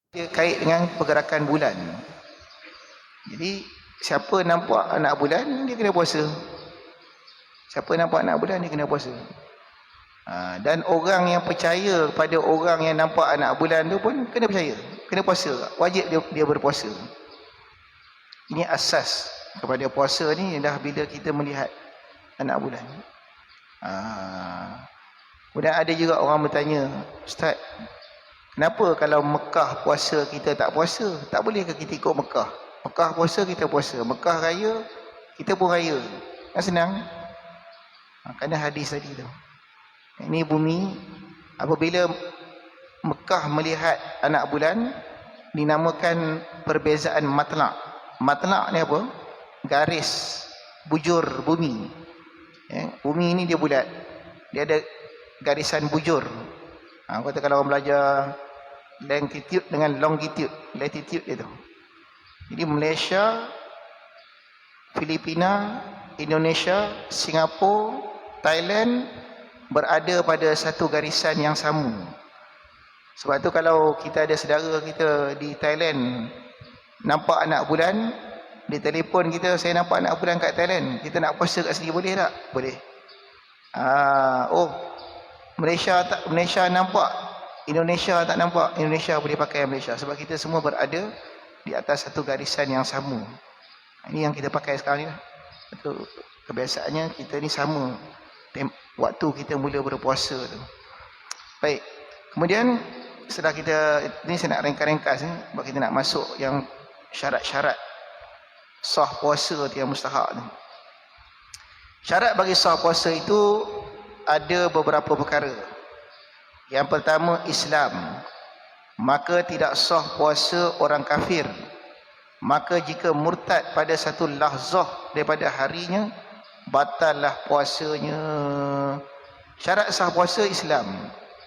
Dia kait dengan pergerakan bulan. Jadi siapa nampak anak bulan dia kena puasa. Siapa nampak anak bulan dia kena puasa. Dan orang yang percaya pada orang yang nampak anak bulan tu pun kena percaya, kena puasa, wajib dia berpuasa. Ini asas kepada puasa ni dah bila kita melihat anak bulan. Kemudian ada juga orang bertanya, Ustaz, kenapa kalau Mekah puasa kita tak puasa? Tak boleh ke kita ikut Mekah? Mekah puasa kita puasa, Mekah raya kita pun raya. Kan senang. Kerana hadis tadi tu. Ini bumi, apabila Mekah melihat anak bulan, dinamakan perbezaan matlak. Matlak ni apa? Garis bujur bumi. Bumi ni dia bulat, dia ada garisan bujur. Kata kalau orang belajar longitude dengan longitude, latitude dia tu. Jadi Malaysia, Filipina, Indonesia, Singapura, Thailand berada pada satu garisan yang sama. Sebab tu kalau kita ada saudara kita di Thailand nampak anak bulan, dia telefon kita, saya nampak anak bulan kat Thailand, kita nak puasa kat sini boleh tak? Boleh. Malaysia nampak, Indonesia tak nampak, Indonesia boleh pakai Malaysia. Sebab kita semua berada di atas satu garisan yang sama. Ini yang kita pakai sekarang ni lah. Kebiasaannya kita ni sama waktu kita mula berpuasa tu. Baik. Kemudian setelah kita ni, saya nak ringkas-ringkas sebab kita nak masuk yang syarat-syarat sah puasa tu yang mustahak tu. Syarat bagi sah puasa itu ada beberapa perkara. Yang pertama, Islam. Maka tidak sah puasa orang kafir. Maka jika murtad pada satu lahzah daripada harinya, batallah puasanya. Syarat sah puasa Islam.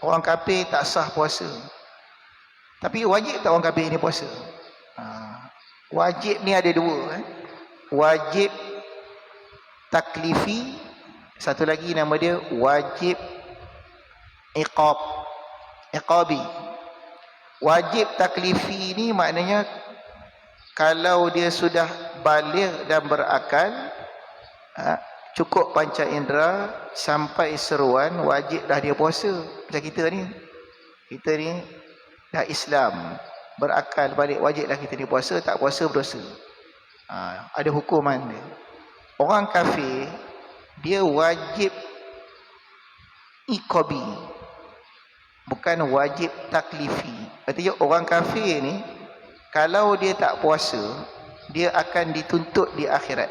Orang kafir tak sah puasa. Tapi wajib tak orang kafir ni puasa? Wajib ni ada dua. Wajib taklifi, satu lagi nama dia wajib iqabi. Wajib taklifi ni maknanya kalau dia sudah baligh dan berakal, cukup panca indera sampai seruan, wajib dah dia puasa. Macam kita ni dah Islam, berakal balik, wajiblah kita ni puasa, tak puasa berdosa. Ada hukuman dia. Orang kafir dia wajib iqabi, bukan wajib taklifi. Artinya orang kafir ni kalau dia tak puasa, dia akan dituntut di akhirat.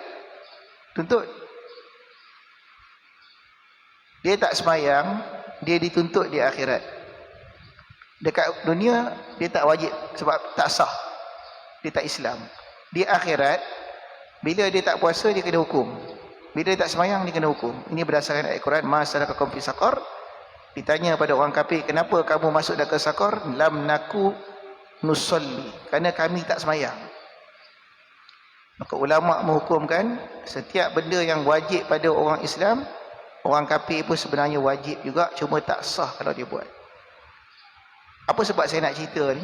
Tuntut. Dia tak semayang, dia dituntut di akhirat. Dekat dunia dia tak wajib sebab tak sah, dia tak Islam. Di akhirat bila dia tak puasa dia kena hukum, bila dia tak semayang dia kena hukum. Ini berdasarkan ayat Quran, ma salakakum fi saqar. Ditanya pada orang kafir, kenapa kamu masuk dalam saqar? Lam naku nusalli, kerana kami tak semayang. Maka ulama menghukumkan setiap benda yang wajib pada orang Islam, orang kafir pun sebenarnya wajib juga, cuma tak sah kalau dia buat. Apa sebab saya nak cerita ni?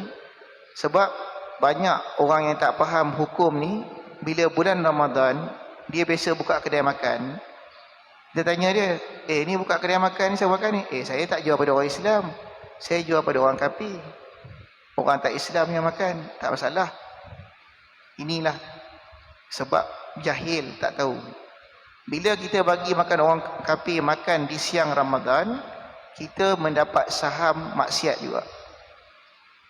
Sebab banyak orang yang tak faham hukum ni, bila bulan Ramadan dia biasa buka kedai makan. Kita tanya dia, ni buka kedai makan ni, saya makan ni. Saya tak jual pada orang Islam, saya jual pada orang kafir. Orang tak Islam yang makan, tak masalah. Inilah sebab jahil, tak tahu. Bila kita bagi makan orang kafir makan di siang Ramadan, kita mendapat saham maksiat juga.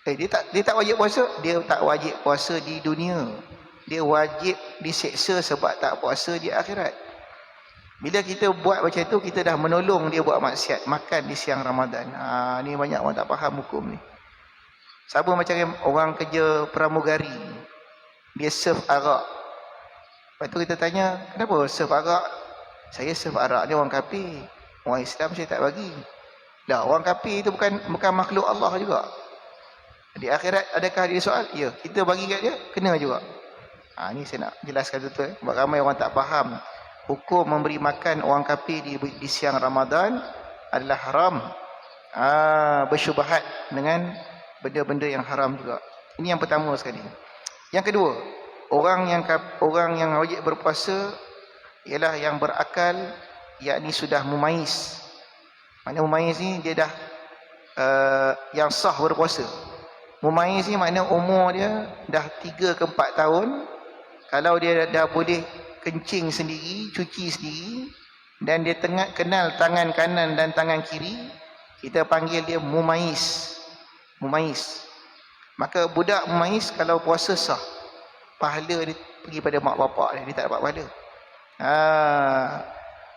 Dia tak wajib puasa, dia tak wajib puasa di dunia. Dia wajib diseksa sebab tak puasa di akhirat. Bila kita buat macam tu, kita dah menolong dia buat maksiat, makan di siang Ramadan. Ni banyak orang tak faham hukum ni. Sama macam orang kerja pramugari, dia serve arak. Lepas tu kita tanya, kenapa serve arak? Saya serve arak ni orang kafir, orang Islam saya tak bagi. Lah, orang kafir itu bukan makhluk Allah juga. Di akhirat adakah dia soal? Ya, kita bagi kat dia, kena juga. Ni saya nak jelaskan betul. Sebab ramai orang tak faham. Hukum memberi makan orang kafir di siang Ramadan adalah haram. Bersyubhat dengan benda-benda yang haram juga. Ini yang pertama sekali. Yang kedua, orang yang wajib berpuasa ialah yang berakal, yakni sudah mumayyiz. Makna mumayyiz ni dia dah yang sah berpuasa. Mumayyiz ni makna umur dia dah 3 ke 4 tahun. Kalau dia dah boleh kencing sendiri, cuci sendiri, dan dia kenal tangan kanan dan tangan kiri, kita panggil dia mumayyiz. Mumayyiz. Maka budak mumayyiz kalau puasa sah, pahala dia pergi pada mak bapak dia tak dapat pahala.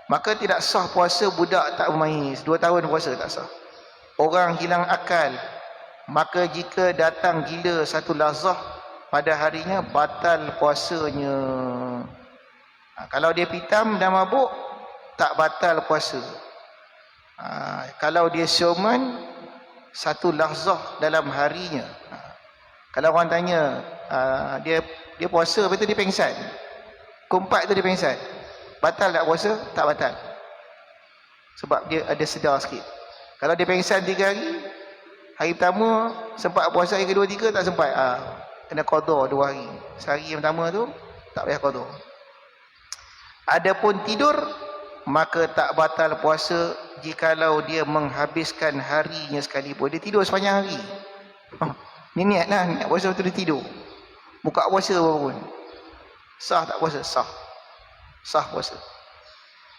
Maka tidak sah puasa budak tak mumayyiz, 2 tahun puasa tak sah. Orang hilang akal, maka jika datang gila satu lazah pada harinya, batal puasanya. Kalau dia pitam dan mabuk, tak batal puasa. Kalau dia siuman, satu lahzah dalam harinya. Kalau orang tanya, dia puasa, lepas tu dia pengsan. Kumpat tu dia pengsan. Batal tak puasa? Tak batal. Sebab dia ada sedar sikit. Kalau dia pengsan 3 hari, hari pertama sempat puasa, hari kedua, 3 tak sempat. Kena qada 2 hari. Sehari yang pertama tu, tak payah qada. Adapun tidur, maka tak batal puasa jikalau dia menghabiskan harinya sekalipun. Dia tidur sepanjang hari. Ni niat lah, niat puasa betul dia tidur. Buka puasa apa pun. Sah tak puasa? Sah. Sah puasa.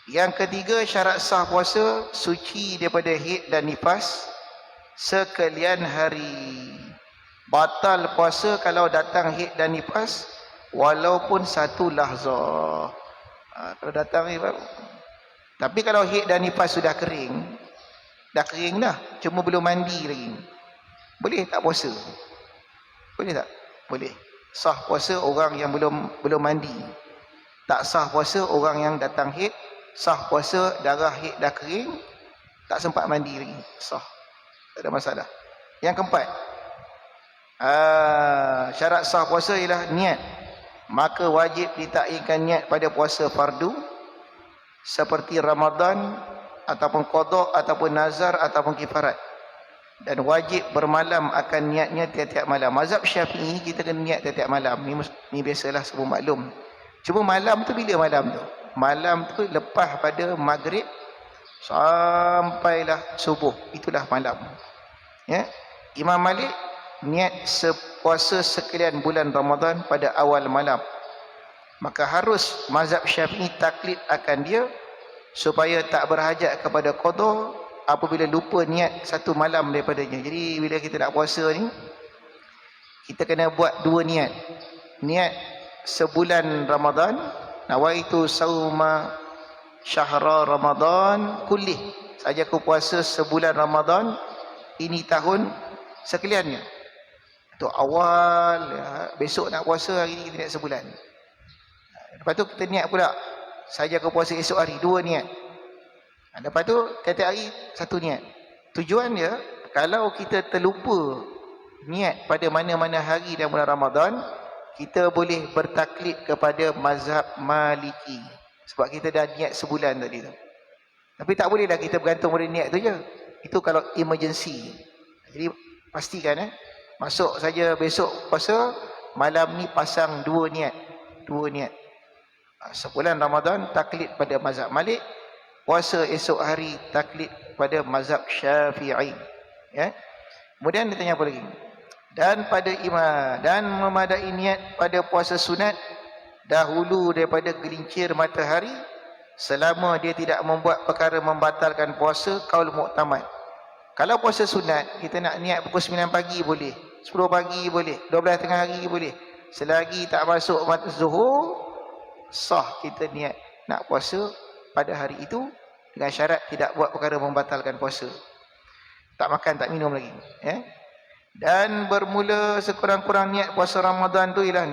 Yang ketiga, syarat sah puasa, suci daripada haid dan nifas sekalian hari. Batal puasa kalau datang haid dan nifas walaupun satu lahzah. Kalau datang ni, tapi kalau haid dan nifas sudah kering, dah kering dah, cuma belum mandi lagi, boleh tak puasa? Boleh tak? Boleh. Sah puasa orang yang belum mandi. Tak sah puasa orang yang datang haid. Sah puasa darah haid dah kering, tak sempat mandi lagi. Sah. Tak ada masalah. Yang keempat, syarat sah puasa ialah niat. Maka wajib ditakwilkan niat pada puasa fardu seperti Ramadan ataupun qada ataupun nazar ataupun kifarat. Dan wajib bermalam akan niatnya tiap-tiap malam. Mazhab Syafi'i kita kena niat tiap-tiap malam. Ni biasalah semua maklum. Cuma malam tu bila malam tu? Malam tu lepas pada maghrib sampailah subuh. Itulah malam. Ya. Imam Malik niat puasa sekalian bulan Ramadan pada awal malam. Maka harus mazhab Syafi'i taklid akan dia supaya tak berhajat kepada qada apabila lupa niat satu malam daripadanya. Jadi bila kita nak puasa ni, kita kena buat 2 niat. Niat sebulan Ramadan, nawaitu sauma syahra Ramadan kullih. Saja aku puasa sebulan Ramadan ini tahun sekaliannya. Tu awal, besok nak puasa, hari ni kita niat sebulan. Lepas tu kita niat pula, saja aku puasa esok hari, 2 niat. Lepas tu tiap-tiap hari 1 niat. Tujuan dia, kalau kita terlupa niat pada mana-mana hari dalam bulan Ramadan, kita boleh bertaklid kepada mazhab Maliki. Sebab kita dah niat sebulan tadi tu. Tapi tak bolehlah kita bergantung pada niat tu je. Itu kalau emergency. Jadi pastikan masuk saja besok puasa, malam ni pasang 2 niat. 2 niat. Sebulan Ramadan taklid pada mazhab Malik, puasa esok hari taklid pada mazhab Syafi'i. Ya. Kemudian dia tanya apa lagi? Dan pada imam dan memadai niat pada puasa sunat dahulu daripada gelincir matahari selama dia tidak membuat perkara membatalkan puasa, qaul muktamad. Kalau puasa sunat kita nak niat pukul 9 pagi boleh, 10 pagi boleh, 12 tengah hari boleh. Selagi tak masuk waktu zuhur, sah kita niat nak puasa pada hari itu dengan syarat tidak buat perkara membatalkan puasa. Tak makan, tak minum lagi, ya. Dan bermula sekurang-kurang niat puasa Ramadan tu ialah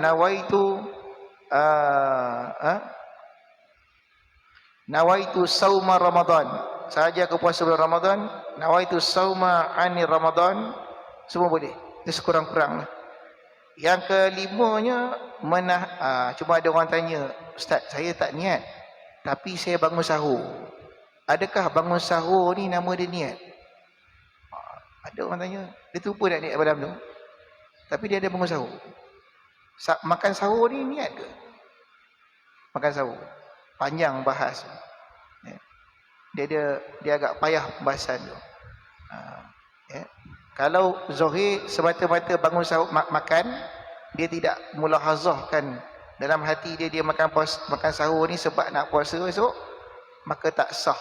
nawaitu sauma Ramadan. Sahaja aku puasa bulan Ramadan, nawaitu sauma ani Ramadan, semua boleh. Itu sekurang-kurang lah. Yang kelimanya cuma ada orang tanya, Ustaz, saya tak niat tapi saya bangun sahur. Adakah bangun sahur ni nama dia niat? Ada orang tanya, dia terlupa nak niat malam tu. Tapi dia ada bangun sahur. Makan sahur ni niat ke? Makan sahur. Panjang bahas. Dia agak payah pembahasan tu. Kalau Zuhir semata-mata bangun sahur makan, dia tidak mulahazahkan dalam hati dia makan sahur ni sebab nak puasa esok, maka tak sah.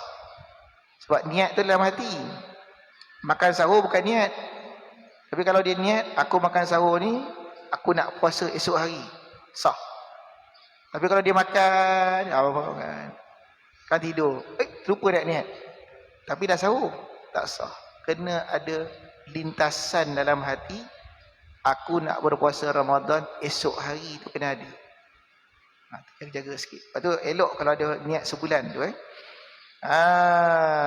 Sebab niat tu dalam hati. Makan sahur bukan niat. Tapi kalau dia niat, aku makan sahur ni, aku nak puasa esok hari, sah. Tapi kalau dia makan, kan tidur, lupa nak niat, tapi dah sahur, tak sah. Kena ada lintasan dalam hati, aku nak berpuasa Ramadan esok hari tu kena ada. Jaga sikit. Lepas tu elok kalau ada niat sebulan tu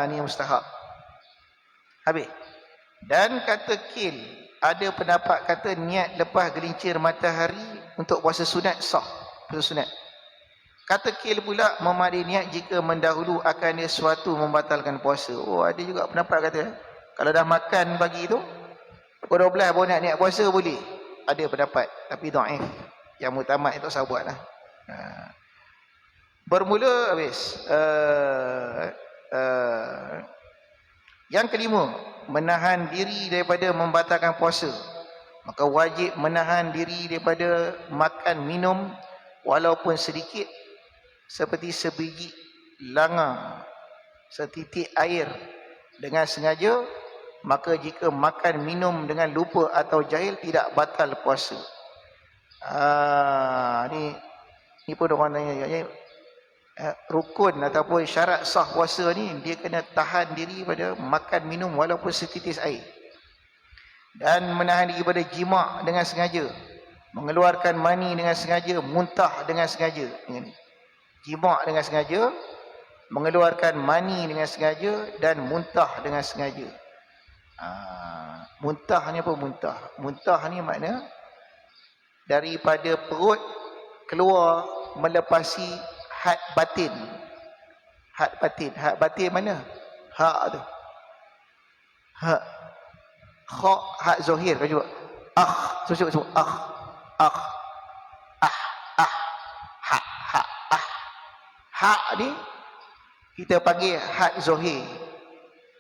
ni mustahab. Habis. Dan kata Kil, ada pendapat kata niat lepas gelincir matahari untuk puasa sunat sah. Puasa sunat. Kata Kil pula memadi niat jika mendahulu akan dia sesuatu membatalkan puasa. Oh, ada juga pendapat kata kalau dah makan pagi tu pukul 12 baru nak niat puasa boleh. Ada pendapat tapi dhaif. Yang muktamad itu sahabatlah. Bermula habis. Yang kelima, menahan diri daripada membatalkan puasa. Maka wajib menahan diri daripada makan minum walaupun sedikit, seperti sebiji langa, setitik air dengan sengaja. Maka jika makan minum dengan lupa atau jahil, tidak batal puasa. Ni pun orang tanya, rukun ataupun syarat sah puasa ni, dia kena tahan diri pada makan minum walaupun setitis air, dan menahan diri pada jima' dengan sengaja, mengeluarkan mani dengan sengaja, muntah dengan sengaja. Jima' dengan sengaja, mengeluarkan mani dengan sengaja, dan muntah dengan sengaja. Muntah ni apa muntah? Muntah ni makna daripada perut keluar melepasi had batin. Had batin. Had batin mana? Ha tu. Ha. Kha, had zahir. Kau cuba. Sebut. Ha ni kita panggil had zahir.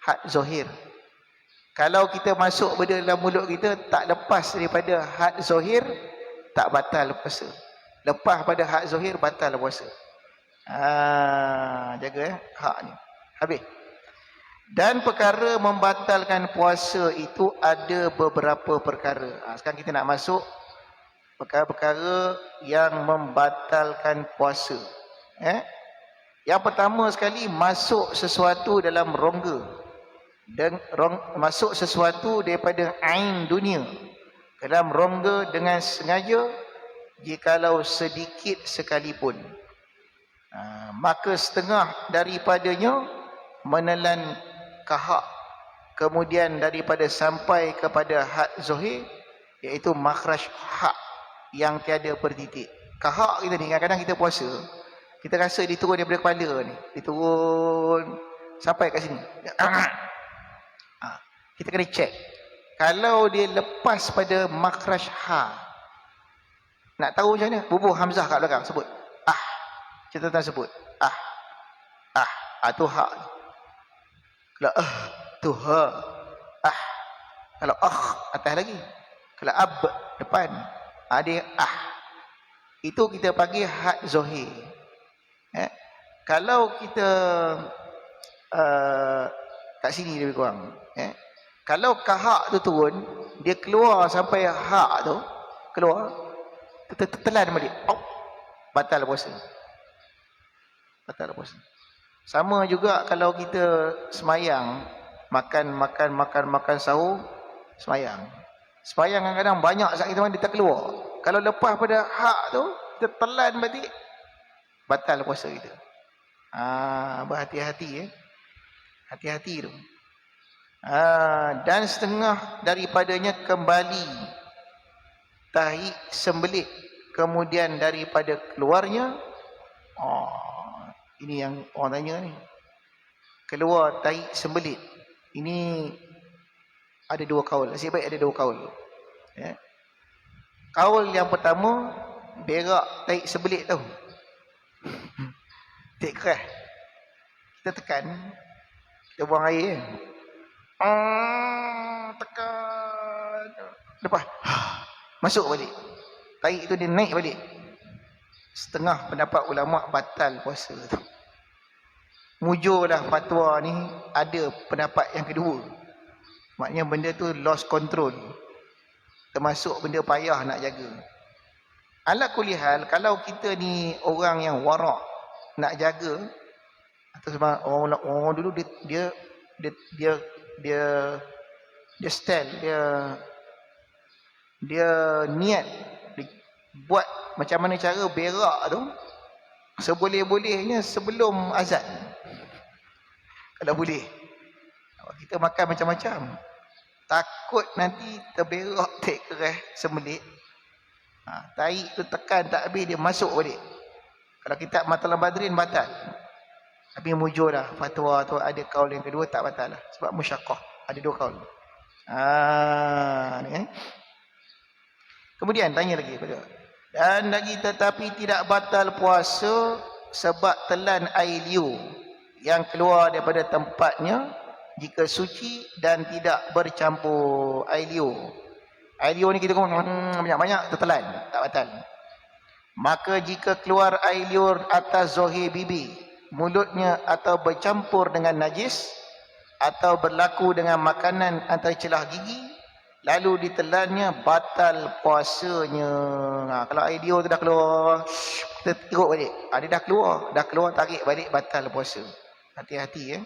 Had zahir. Kalau kita masuk pada dalam mulut kita tak lepas daripada had zahir, tak batal puasa. Lepas pada had zahir, batal puasa. Jaga hak ni. Habis. Dan perkara membatalkan puasa itu ada beberapa perkara. Sekarang kita nak masuk perkara-perkara yang membatalkan puasa. Yang pertama sekali, masuk sesuatu dalam rongga. Dan masuk sesuatu daripada ain dunia ke dalam rongga dengan sengaja, jikalau sedikit sekalipun. Maka setengah daripadanya menelan kahak, kemudian daripada sampai kepada had zahir, iaitu makhraj hak yang tiada pertitik. Kahak kita ni, kadang-kadang kita puasa, kita rasa dia turun daripada kepala ni, dia turun sampai kat sini. Kita kena cek. Kalau dia lepas pada makhraj ha, nak tahu macam mana? Bubuh hamzah kat belakang, sebut catatan sebut tu ha. Kalau tu ha. Kalau atas lagi. Kalau ab depan, dia itu kita panggil had zahir. Kalau kita kat sini lebih kurang, kalau kahak tu turun, dia keluar sampai hak tu keluar, telan balik, batal puasa. Batal puasa. Sama juga kalau kita semayang, makan sahur, semayang kadang-kadang banyak saat kita dia tak keluar. Kalau lepas pada hak tu, kita telan balik, batal puasa kita. Berhati-hati hati-hati tu. Dan setengah daripadanya kembali tahi sembelit, kemudian daripada keluarnya, ini yang orang tanya ni, keluar tahi sembelit. Ini ada dua kaul, nasib baik ada dua kaul. Kaul yang pertama, berak tarik sebelit tau. Tak keras. Kita tekan, kita buang air kan. Tekan. Lepas, masuk balik. Tarik tu dia naik balik. Setengah pendapat ulama batal puasa tu. Mujurlah fatwa ni ada pendapat yang kedua. Maknanya benda tu lost control. Termasuk benda payah nak jaga. Ala kulihal, kalau kita ni orang yang warak nak jaga, atau sebab orang dulu dia style, dia niat buat macam mana cara berak tu seboleh-bolehnya sebelum azan. Kalau boleh. Kita makan macam-macam. Takut nanti terberak tak keras semelit. Tarik tu tekan tak habis dia masuk balik. Kalau kitab Matlab Badrin batal. Tapi mujur dah fatwa tu ada kaul yang kedua tak batal lah. Sebab musyaqqah. Ada dua kaul. Ni. Kemudian tanya lagi pada. Dan lagi tetapi tidak batal puasa sebab telan air liur yang keluar daripada tempatnya jika suci dan tidak bercampur air liur. Air liur ni kita banyak-banyak tertelan, tak batal. Maka jika keluar air liur atas zohir bibi, mulutnya atau bercampur dengan najis atau berlaku dengan makanan antara celah gigi, lalu ditelannya, batal puasanya. Kalau air liur tu dah keluar, kita teruk balik. Dia dah keluar tarik balik, batal puasa. Hati-hati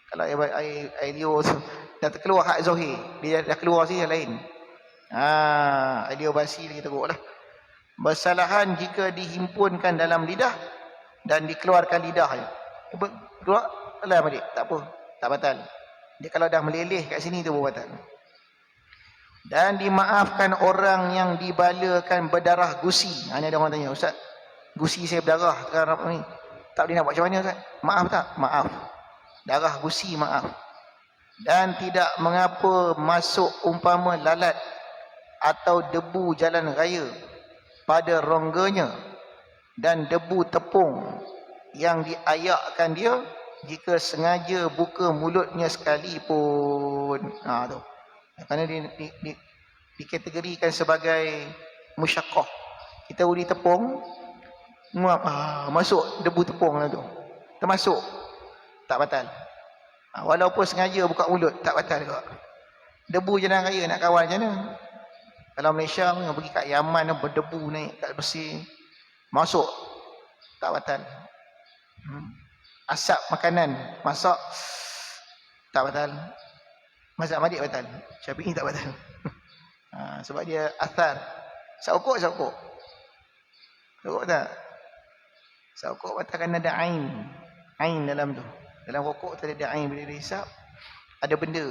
kalau air liur tu dah terkeluar hak zohir, dia dah keluar sini yang lain. Air liur basi lagi teruk lah. Bersalahan jika dihimpunkan dalam lidah dan dikeluarkan lidahnya. Keluar, telan balik, tak apa, tak batal. Dia kalau dah meleleh kat sini tu batal. Dan dimaafkan orang yang dibalakan berdarah gusi. Ni ada orang tanya, Ustaz, gusi saya berdarah sekarang ni, tak boleh nak buat macam mana Ustaz? Maaf tak? Maaf. Darah gusi maaf. Dan tidak mengapa masuk umpama lalat atau debu jalan raya pada rongganya dan debu tepung yang diayakkan dia jika sengaja buka mulutnya sekalipun. Tu. Kerana dikategorikan sebagai musyaqqah. Kita uli tepung, masuk debu tepung tu. Termasuk. Tak batal. Walaupun sengaja buka mulut, tak batal juga. Debu jalan raya nak kawal macam mana? Kalau Malaysia pergi kat Yaman berdebu naik kat bersih, masuk, tak batal. Asap makanan masak, tak batal. Mazhab Malik batal, Syafi'i tak batal. Sebab dia athar. Saukuk Saukuk tak? Saukuk batal kerana ada ain dalam tu. Dalam rokok tu ada ain, bila dihisap ada benda.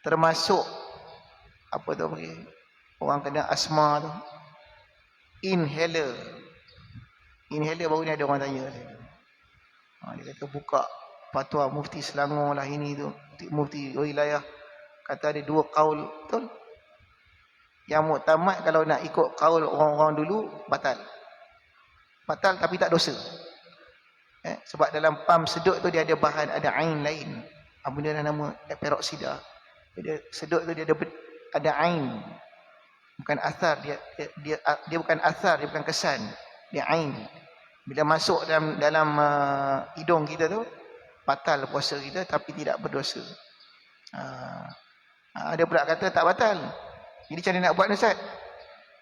Termasuk apa tu bagi orang kena asma tu, inhaler baru ni ada orang tanya. Dia kata buka fatwa Mufti Selangor lah ini tu, Mufti wilayah, kata ada dua kaul, betul? Yang muktamad kalau nak ikut kaul orang-orang dulu, batal tapi tak dosa. Sebab dalam pam sedut tu dia ada bahan, ada ain lain. Benda dah nama peroksida. Dia sedut tu dia ada ain. Bukan asar, dia bukan asar, dia bukan kesan. Dia ain. Bila masuk dalam hidung kita tu, batal puasa kita tapi tidak berdosa. Ada pula kata tak batal. Jadi macam mana nak buat ni Ustaz?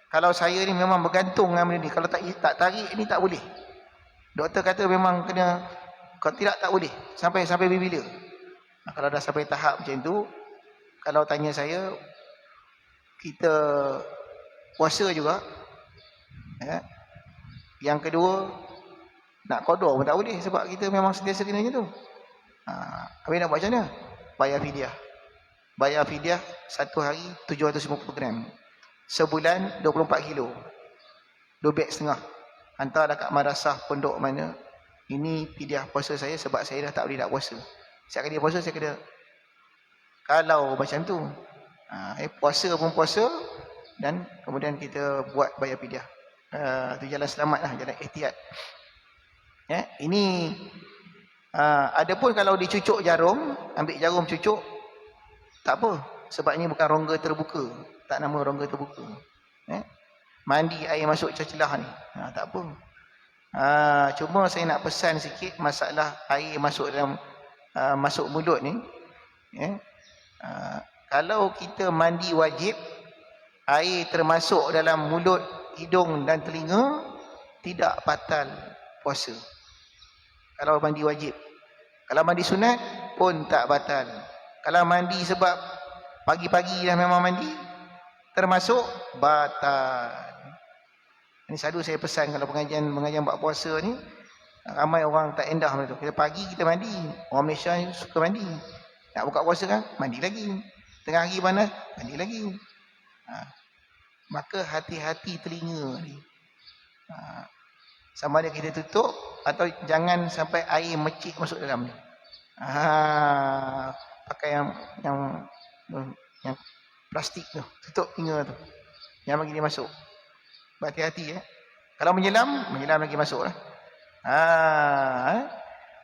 Kalau saya ni memang bergantung dengan benda ni, kalau tak tarik ni tak boleh. Doktor kata memang kena, kalau tidak tak boleh. Sampai bila? Kalau dah sampai tahap macam tu, kalau tanya saya, kita puasa juga. Yang kedua, nak qada pun tak boleh sebab kita memang sentiasa kena macam tu. Habis nak buat macam mana? Bayar fidyah satu hari 750 gram. Sebulan 24 kilo. 2 beg setengah. Hantar dekat madrasah pondok mana, ini fidyah puasa saya sebab saya dah tak boleh nak puasa. Setiap kali puasa saya kena, kalau macam tu puasa pun puasa, dan kemudian kita buat bayar fidyah. Itu jalan selamat lah, jalan ihtiyat. Ya, ini adapun kalau dicucuk jarum, ambil jarum cucuk, tak apa, sebab ini bukan rongga terbuka, tak nama rongga terbuka. Mandi air masuk celah ni, tak apa. Cuma saya nak pesan sikit masalah air masuk dalam masuk mulut ni. Kalau kita mandi wajib, air termasuk dalam mulut, hidung dan telinga, tidak batal puasa. Kalau mandi wajib. Kalau mandi sunat pun tak batal. Kalau mandi sebab pagi-pagi dah memang mandi, termasuk batal. Ini selalu saya pesan kalau pengajian buat puasa ni, ramai orang tak endah macam tu. Kita pagi kita mandi, orang Malaysia ni suka mandi. Nak buka puasa kan, mandi lagi. Tengah hari panas, mandi lagi. Maka hati-hati telinga ni. Sama ada kita tutup atau jangan sampai air mecik masuk dalam ni. Pakai yang plastik tu, tutup telinga tu. Jangan bagi dia masuk. Berhati-hati Kalau menyelam lagi masuk lah.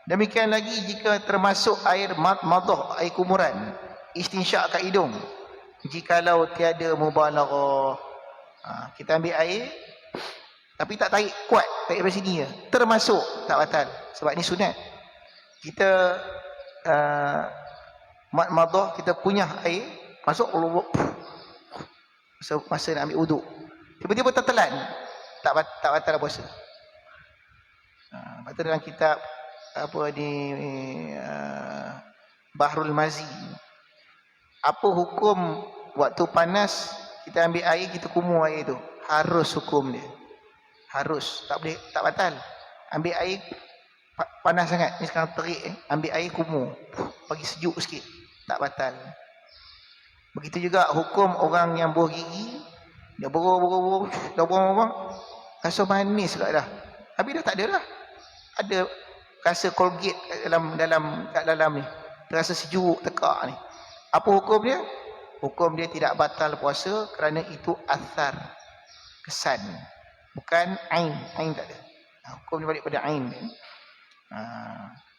Demikian lagi jika termasuk air madah, air kumuran, istinsyak kat hidung. Jikalau tiada mubalaghah, kita ambil air tapi tak tarik kuat, tarik dari sini je, termasuk tak batal, sebab ni sunat. Kita madah, kita kunyah air masuk, masa nak ambil wuduk, tiba-tiba tertelan, tak batal puasa. Lepas tu dalam kitab Bahrul Mazi, apa hukum waktu panas kita ambil air, kita kumur air tu, harus hukum dia, harus, tak boleh, tak batal. Ambil air panas sangat ni, sekarang terik, ambil air kumur, bagi sejuk sikit, tak batal. Begitu juga hukum orang yang buah gigi, dia borong, dah borong, rasa manis kat dah, habis dah tak ada dah, ada rasa Colgate kat dalam ni, terasa sejuk tekak ni. Apa hukum dia? Hukum dia tidak batal puasa kerana itu athar, kesan, bukan ain tak ada. Hukum dia balik pada ain.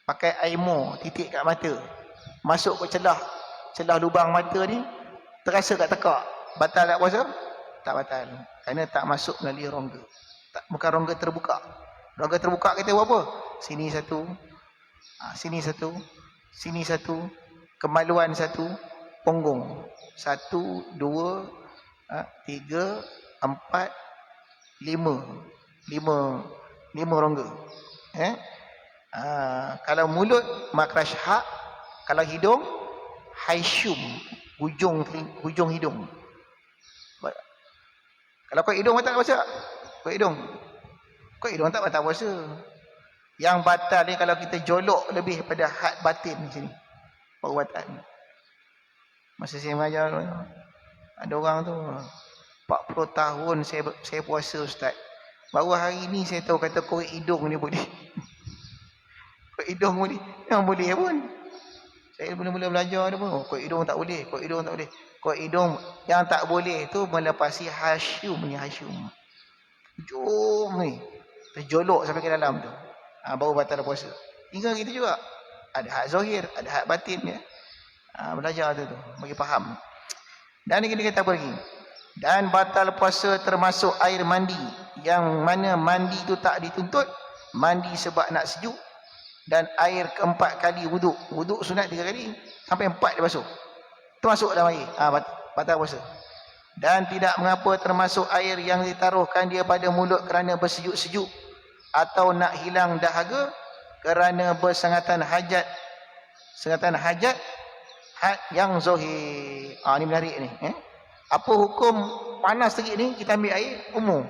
Pakai air mo, titik kat mata, masuk ke celah lubang mata ni, terasa kat tekak, batal tak puasa? Tak batal, kerana tak masuk melalui rongga. Bukan rongga terbuka. Rongga terbuka kita buat apa? Sini satu, sini satu, sini satu, kemaluan satu, punggung 1, 2, 3, 4, 5 rongga. Kalau mulut makraj hak, kalau hidung haisyum, hujung hidung. Kalau kau hidung batal puasa, kau hidung tak batal puasa. Yang batal ni kalau kita jolok lebih pada had batin sini, baru batal. Masa saya mengajar, ada orang tu 40 tahun saya puasa ustaz, baru hari ni saya tahu kata korek hidung ni boleh. Korek hidung boleh, memang boleh pun. Saya mula-mula belajar dia pun, korek hidung tak boleh, korek hidung tak boleh. Korek hidung yang tak boleh tu melepasi hasyum ni, hujung ni terjolok sampai ke dalam tu, baru batal puasa. Tinggal kita juga ada hak zahir, ada hak batin dia. Belajar tu bagi faham. Dan ini kita kata apa lagi? Dan batal puasa termasuk air mandi, yang mana mandi tu tak dituntut, mandi sebab nak sejuk, dan air ke-4 kali wuduk. Wuduk sunat 3 kali, sampai 4 dia basuh, termasuk dalam air, batal puasa. Dan tidak mengapa termasuk air yang ditaruhkan dia pada mulut kerana bersejuk-sejuk, atau nak hilang dahaga kerana bersengatan hajat, yang zahir. Ni menarik ni. Apa hukum panas terik ni, kita ambil air, kumur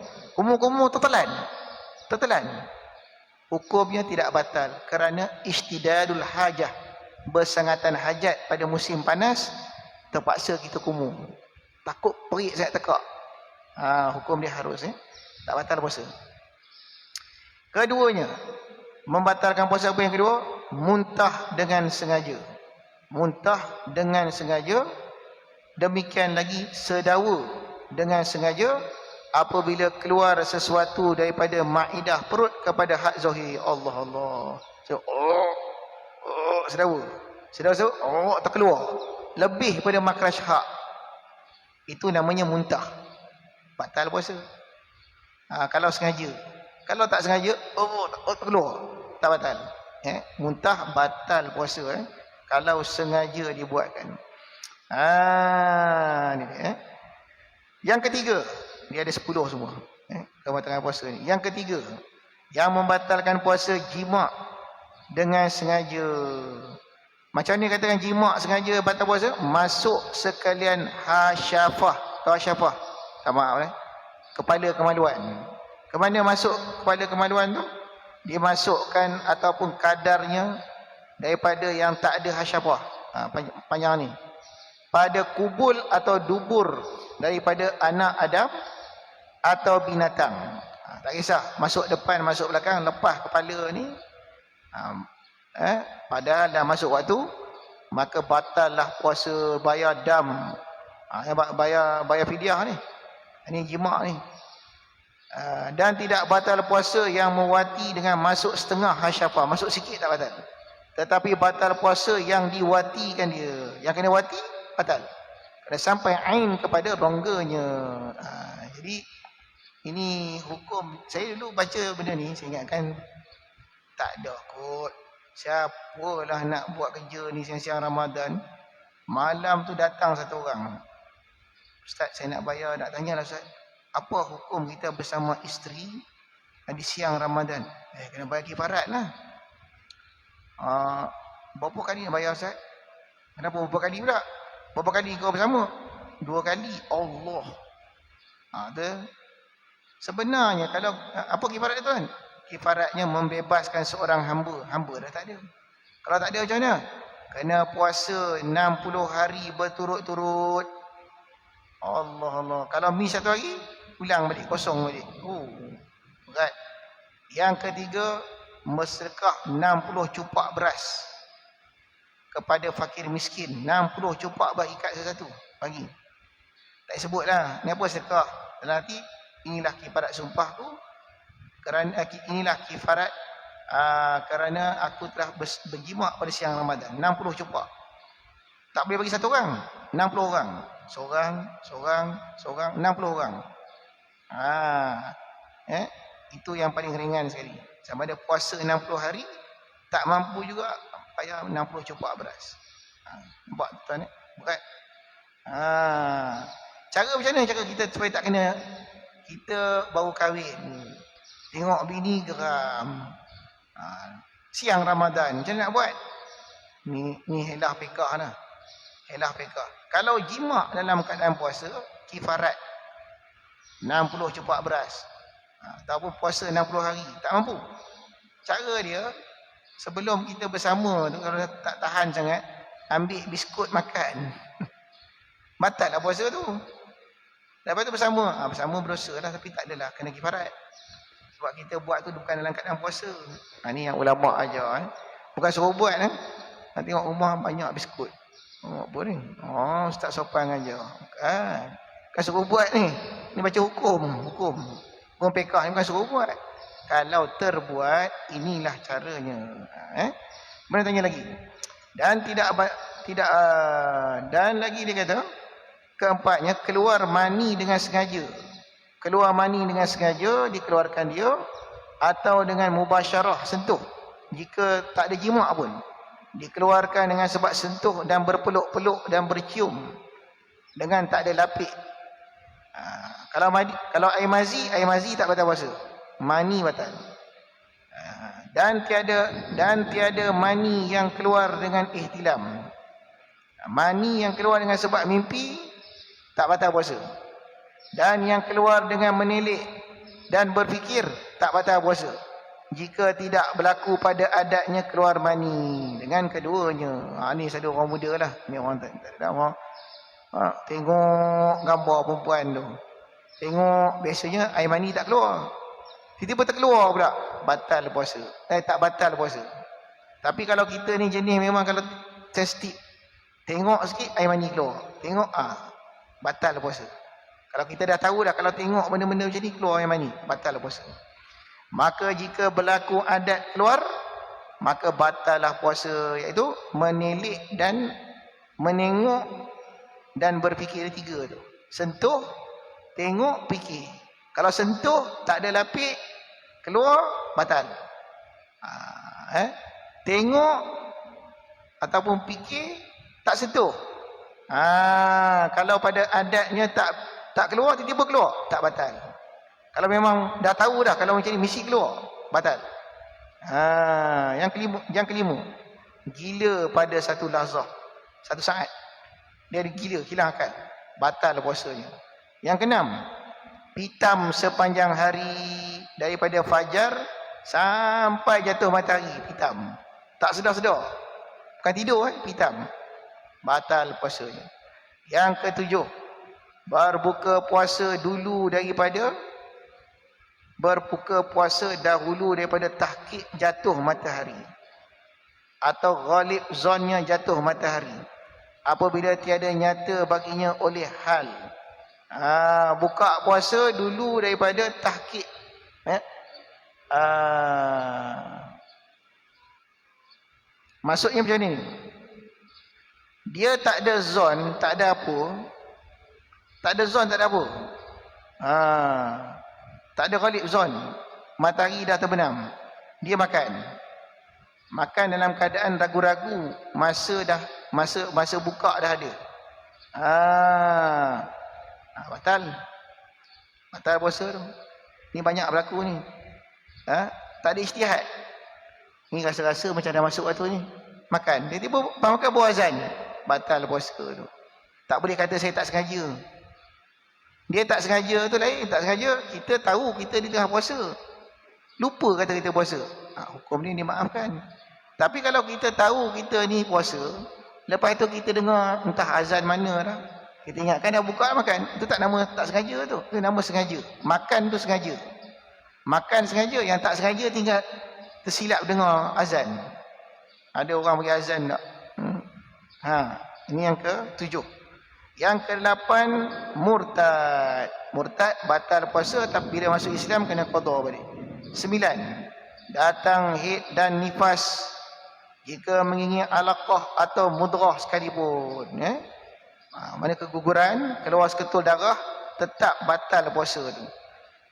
tertelan. Hukumnya tidak batal kerana istidadul hajah, bersengatan hajat pada musim panas, terpaksa kita kumur, takut perik sangat tekak. Hukum dia harus, tak batal puasa. Keduanya, membatalkan puasa apa yang kedua? Muntah dengan sengaja. Demikian lagi sedawa dengan sengaja apabila keluar sesuatu daripada ma'idah perut kepada hak zahir. Allah. So, saudara, terkeluar lebih pada makhraj hak. Itu namanya muntah. Batal puasa. Kalau sengaja. Kalau tak sengaja, terkeluar. Tak batal. Muntah batal puasa. Kalau sengaja dibuatkan. Ni dia. Yang ketiga, dia ada 10 semua. Kebatalan puasa ni. Yang ketiga, yang membatalkan puasa jima' dengan sengaja. Macam ni katakan jima' sengaja batal puasa? Masuk sekalian hasyafah. Tahu hasyafah? Tak maaf kepala kemaluan. Kemana masuk kepala kemaluan tu? Dia masukkan ataupun kadarnya daripada yang tak ada hasyafah. Panjang ni. Pada kubul atau dubur daripada anak Adam atau binatang. Tak kisah masuk depan, masuk belakang, lepas kepala ni. Padahal dah masuk waktu, maka batallah puasa, bayar dam. Bayar fidyah ni. Ini jima' ni. Dan tidak batal puasa yang mewati dengan masuk setengah hasyafah. Masuk sikit tak batal. Tetapi batal puasa yang diwatikan dia. Yang kena wati, batal. Kena sampai ain kepada rongganya. Jadi, ini hukum. Saya dulu baca benda ni, saya ingatkan tak ada kot. Siapalah nak buat kerja ni siang-siang Ramadan. Malam tu datang satu orang. Ustaz, saya nak bayar, nak tanyalah Ustaz. Apa hukum kita bersama isteri di siang Ramadan? Kena bayar kifarat lah. Berapa kali nak bayar Ustaz? Kenapa berapa kali pula? Berapa kali kau bersama? 2 kali. Allah. Sebenarnya kalau apa kifarat itu kan? Kifaratnya membebaskan seorang hamba. Hamba dah tak ada. Kalau tak ada macam mana? Kena puasa 60 hari berturut-turut. Allah. Kalau miss satu hari, ulang balik, kosong balik. Berat. Yang ketiga, bersedekah 60 cupak beras kepada fakir miskin. 60 cupak beras ikat satu bagi. Tak sebutlah. Ni apa sedekah? Nanti inilah kifarat sumpahku. Kerana inilah kifarat kerana aku telah berjima' pada siang Ramadan. 60 cupak. Tak boleh bagi satu orang. 60 orang. Seorang, 60 orang. Itu yang paling ringan sekali. Sama ada puasa 60 hari, tak mampu juga payah 60 cupak beras. Nampak tuan berat. Cara macam mana cara kita supaya tak kena? Kita baru kahwin, tengok bini geram, siang Ramadan, macam mana nak buat? Ni helah fiqah lah. Helah fiqah. Kalau jima' dalam keadaan puasa, kifarat 60 cupak beras. Ataupun puasa 60 hari, tak mampu. Cara dia, sebelum kita bersama tu, kalau tak tahan sangat, ambil biskut makan. Batal lah puasa tu. Lepas tu bersama. Bersama berdosa lah, tapi tak adalah, kena kifarat. Sebab kita buat tu bukan dalam keadaan puasa. Ni yang ulama' ajar. Bukan suruh buat. Nak tengok rumah banyak biskut. Apa ni? Ustaz sopan ajar. Bukan suruh buat ni. Ni baca hukum. Hukum pekah ni bukan suruh buat. Kalau terbuat, inilah caranya. Mana tanya lagi? Dan dan lagi dia kata, keempatnya, keluar mani dengan sengaja. Keluar mani dengan sengaja, dikeluarkan dia, atau dengan mubasyarah, sentuh. Jika tak ada jima' pun, dikeluarkan dengan sebab sentuh dan berpeluk-peluk dan bercium dengan tak ada lapik. Kalau air mazi tak batal puasa. Mani batal. Dan tiada mani yang keluar dengan ihtilam. Mani yang keluar dengan sebab mimpi tak batal puasa. Dan yang keluar dengan menilik dan berfikir tak batal puasa. Jika tidak berlaku pada adatnya keluar mani dengan keduanya. Ni satu orang muda lah. Ni orang tak ada orang. Tengok gambar perempuan tu. Tengok biasanya air mani tak keluar. Tiba-tiba terkeluar pula. Batal puasa. Tak batal puasa. Tapi kalau kita ni jenis memang kalau sensitif. Tengok sikit air mani keluar. Tengok batal puasa. Kalau kita dah tahu dah, kalau tengok benda-benda macam ni keluar yang mani, batal puasa. Maka jika berlaku adat keluar, maka batallah puasa, iaitu menilik dan menengok dan berfikir tiga tu. Sentuh, tengok, fikir. Kalau sentuh tak ada lapik, keluar, batal. Tengok ataupun fikir, tak sentuh. Kalau pada adatnya tak keluar, tiba-tiba keluar, tak batal. Kalau memang dah tahu dah, kalau macam ni mesti keluar, batal. Yang kelima, gila pada satu lahzah, satu saat dia gila, hilang akal, batal puasanya. Yang keenam, pitam sepanjang hari daripada fajar sampai jatuh matahari, pitam, tak sedar-sedar, bukan tidur, pitam, batal puasanya. Yang ketujuh, berbuka puasa dahulu daripada tahqiq jatuh matahari atau ghalib zonnya jatuh matahari, apabila tiada nyata baginya oleh hal. Buka puasa dulu daripada tahqiq. Maksudnya macam ni, dia tak ada zon, tak ada apa, tak ada zon, tak ada apa, tak ada ghalib zon, matahari dah terbenam, dia makan dalam keadaan ragu-ragu, masa buka dah ada. Batal puasa tu. Ni banyak berlaku ni. Tak ada ijtihad. Ni rasa-rasa macam dah masuk waktu ni, makan, dia tiba makan buah azan, batal puasa tu. Tak boleh kata saya tak sengaja. Dia tak sengaja tu lain, tak sengaja, kita tahu kita di tengah puasa, lupa kata kita puasa, hukum ni dimaafkan. Tapi kalau kita tahu kita ni puasa, lepas tu kita dengar entah azan mana dah, kita ingatkan dah buka makan, itu tak nama tak sengaja tu, itu nama sengaja. Makan tu sengaja, makan sengaja, yang tak sengaja tinggal tersilap dengar azan. Ada orang bagi azan tak? Ini yang ke-7. Yang ke-8, murtad. Murtad batal puasa, tapi bila masuk Islam kena qada balik. 9, datang haid dan nifas jika mengingat alaqah atau mudrah sekalipun. Mana keguguran, keluar seketul darah, tetap batal puasa tu,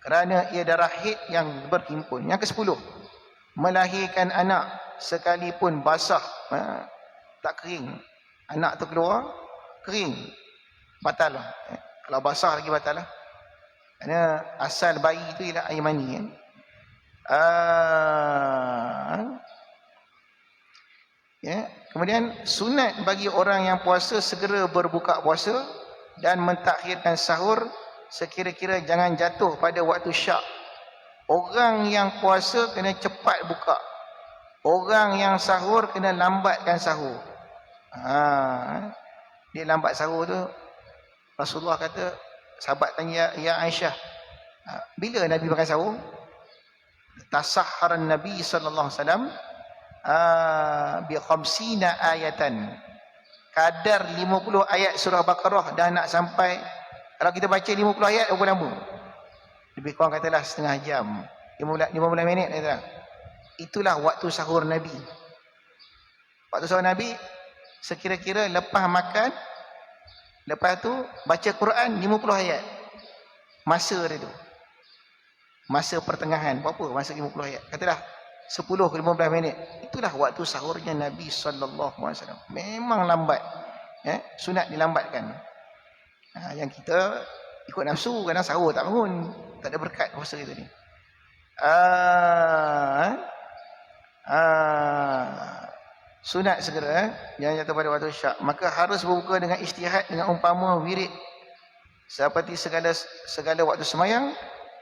kerana ia darah haid yang berhimpun. Yang ke-10, melahirkan anak sekalipun basah, tak kering, anak tu keluar kering, batal lah. Kalau basah lagi batal lah, kerana asal bayi tu ialah air mani. Kemudian sunat bagi orang yang puasa segera berbuka puasa dan mentakhirkan sahur sekira-kira jangan jatuh pada waktu syak. Orang yang puasa kena cepat buka, orang yang sahur kena lambatkan sahur. Dia lambat sahur tu, Rasulullah kata, sahabat tanya, ya Aisyah, bila Nabi makan sahur? Tasahharan Nabi sallallahu alaihi wasallam bi 50 ayatan, kadar 50 ayat surah Baqarah dah nak sampai. Kalau kita baca 50 ayat berapa lama? Lebih kurang katalah setengah jam, 15 minit kata. Itulah waktu sahur Nabi. Waktu sahur Nabi sekira-kira lepas makan, lepas tu baca Quran 50 ayat. Masa dia tu, masa pertengahan, berapa masa 50 ayat? Katalah 10 ke 15 minit. Itulah waktu sahurnya Nabi sallallahu alaihi wasallam. Memang lambat. Sunat dilambatkan. Yang kita ikut nafsu, kadang sahur tak bangun, tak ada berkat puasa kita ni. Sunat segera, jangan jatuh pada waktu syak. Maka harus berbuka dengan ijtihad, dengan umpama wirid, seperti segala waktu semayang,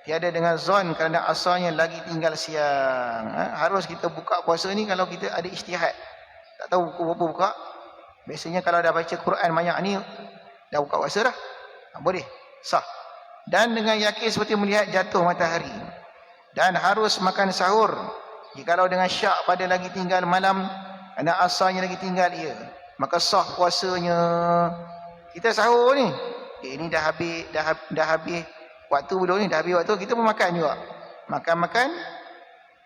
tiada dengan zon kerana asalnya lagi tinggal siang. Harus kita buka puasa ni kalau kita ada ijtihad. Tak tahu pukul berapa buka. Biasanya kalau dah baca Quran banyak ni, dah buka puasa dah, boleh, sah. Dan dengan yakin seperti melihat jatuh matahari. Dan harus makan sahur jikalau dengan syak pada lagi tinggal malam, kerana asalnya lagi tinggal ia, maka sah puasanya. Kita sahur ni, ni dah habis waktu belum ni, dah habis waktu, kita pun makan juga. Makan.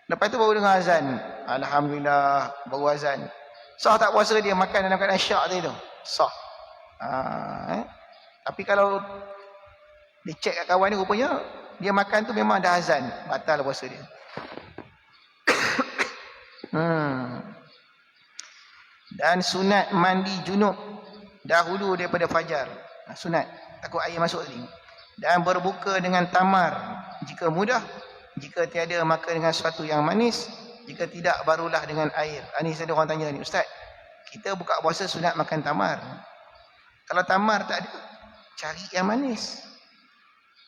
Lepas tu baru dengar azan. Alhamdulillah, baru azan. Sah tak puasa dia makan dalam keadaan syak tadi tu? Sah. Tapi kalau dia cek kat kawan ni, rupanya dia makan tu memang dah azan, batal puasa dia. Dan sunat mandi junub dahulu daripada fajar. Sunat, takut air masuk tadi. Dan berbuka dengan tamar jika mudah, jika tiada maka dengan sesuatu yang manis, jika tidak barulah dengan air. Ini ada orang tanya ni, Ustaz, kita buka puasa sunat makan tamar. Kalau tamar tak ada, cari yang manis.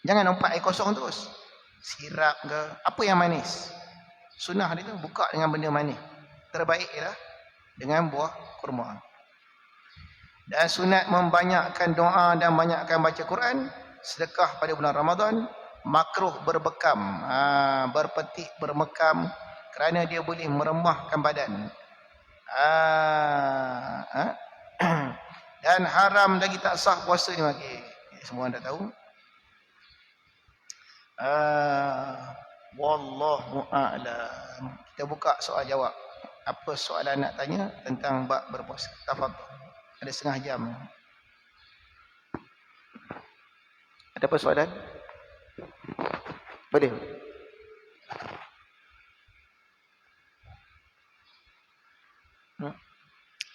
Jangan nampak air kosong terus. Sirap ke, apa yang manis. Sunnah dia tu buka dengan benda manis. Terbaik ialah dengan buah kurma. Dan sunat membanyakkan doa dan banyakkan baca Quran, sedekah pada bulan Ramadan, makruh berbekam, berpetik, bermekam, kerana dia boleh meremahkan badan. Dan haram lagi, tak sah puasa ni lagi. Semua anda tahu. Wallahu a'lam. Kita buka soal jawab. Apa soalan nak tanya tentang bab berpuasa? Tafadhal. Ada setengah jam. Ada apa soalan? Boleh.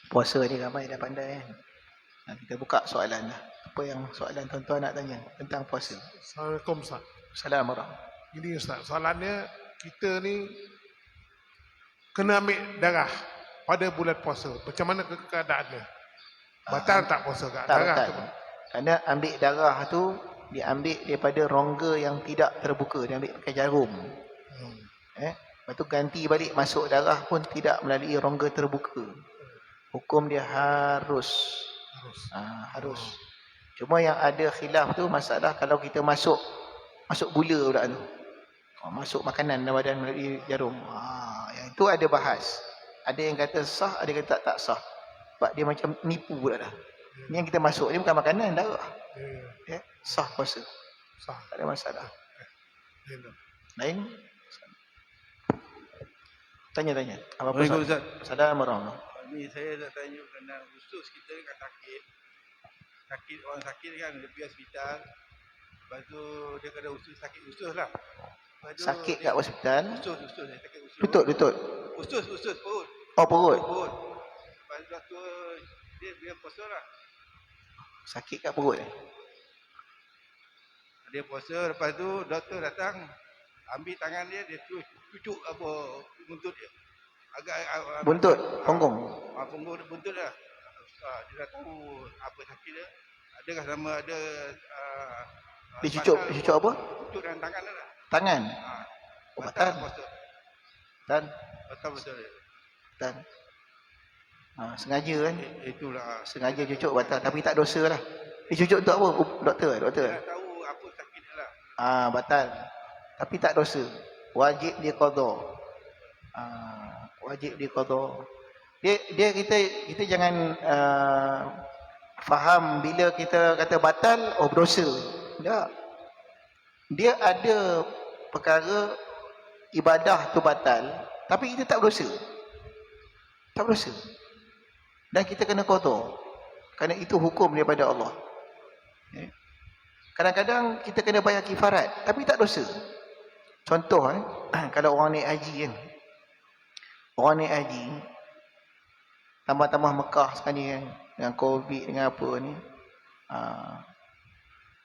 Puasa ni ramai dah pandai kan. Kita buka soalan lah. Apa yang soalan tuan-tuan nak tanya tentang puasa? Assalamualaikum Ustaz. Assalamualaikum. Ini Ustaz, soalannya kita ni kena ambil darah pada bulan puasa. Macam mana keadaannya? Batal tak puasa kat darah tu? Kerana ambil darah tu diambil daripada rongga yang tidak terbuka, diambil pakai jarum. Lepas tu ganti balik masuk darah pun tidak melalui rongga terbuka. Hukum dia harus. Cuma yang ada khilaf tu masalah kalau kita masuk gula pula tu. Masuk makanan dalam badan melalui jarum. Yang itu ada bahas. Ada yang kata sah, ada yang kata tak sah. Sebab dia macam nipu pula dah. Ni yang kita masuk ni bukan makanan, darah. Sah puasa. Sah. Tak ada masalah. Lain? Tanya-tanya. Apa-apa Ustaz. Assalamualaikum. Ini saya nak tanya kerana usus kita kan sakit. Orang sakit kan dia pergi hospital. Lepas tu dia kena sakit usus lah. Sakit kat hospital? Usus, dia sakit usus. Lutut. Usus, perut. Oh, perut. Lepas tu doktor dia puasa lah. Sakit kat perut Dia puasa, lepas tu doktor datang ambil tangan dia cucuk apa buntut dia. Buntut, punggung. Punggung buntut lah. Dia dah tahu apa sakit dia. Adakah nama ada Dia cucuk apa? Cucuk dengan tangan dia lah. Tangan. Batal puasa. Batal puasa dia. Dan sengaja kan? Itulah. Sengaja cucuk batal, tapi tak dosa lah. Dia cucuk untuk apa? Doktor? Dia dah tahu apa sakit dia lah. Batal. Tapi tak dosa. Wajib dia qada. Wajib dia qada. Dia kita jangan faham bila kita kata batal, berdosa. Tak. Dia ada perkara ibadah tu batal, tapi kita tak berdosa. Tak berdosa. Dan kita kena qada. Kerana itu hukum daripada Allah. Kadang-kadang kita kena bayar kifarat, tapi tak dosa. Contoh kalau orang naik haji kan. Orang naik haji tambah-tambah Mekah sekali kan, dengan Covid, dengan apa ni.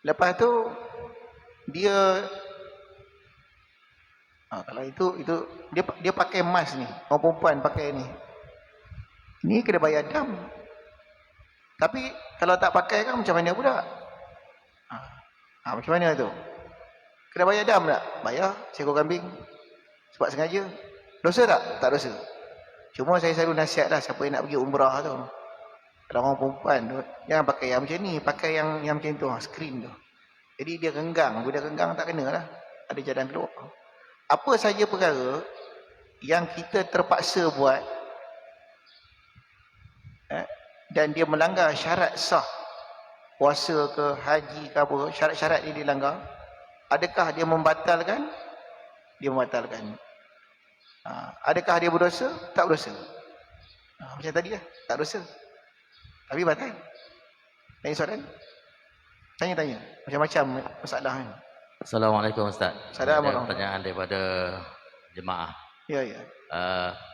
Lepas tu dia kalau itu dia pakai mask ni, orang perempuan pakai ni. Ni kena bayar dam. Tapi kalau tak pakai kan macam mana pula? Macam mana tu? Kena bayar dam tak? Bayar seekor kambing sebab sengaja. Dosa tak? Tak dosa. Cuma saya selalu nasihatlah siapa yang nak pergi umrah tu. Kalau orang perempuan tu, jangan pakai yang macam ni, pakai yang macam tu, skrin tu. Jadi dia renggang, bila renggang tak kena lah. Ada jalan keluar. Apa saja perkara yang kita terpaksa buat dan dia melanggar syarat sah puasa ke haji ke apa, syarat-syarat dia dilanggar, adakah dia membatalkan? Dia membatalkan. Adakah dia berdosa? Tak berdosa. Macam tadi lah, tak berdosa. Tapi batal. Tanya soalan? Tanya-tanya. Macam-macam masalah kan. Assalamualaikum Ustaz. Assalamualaikum. Ada pertanyaan daripada jemaah. Ya, ya.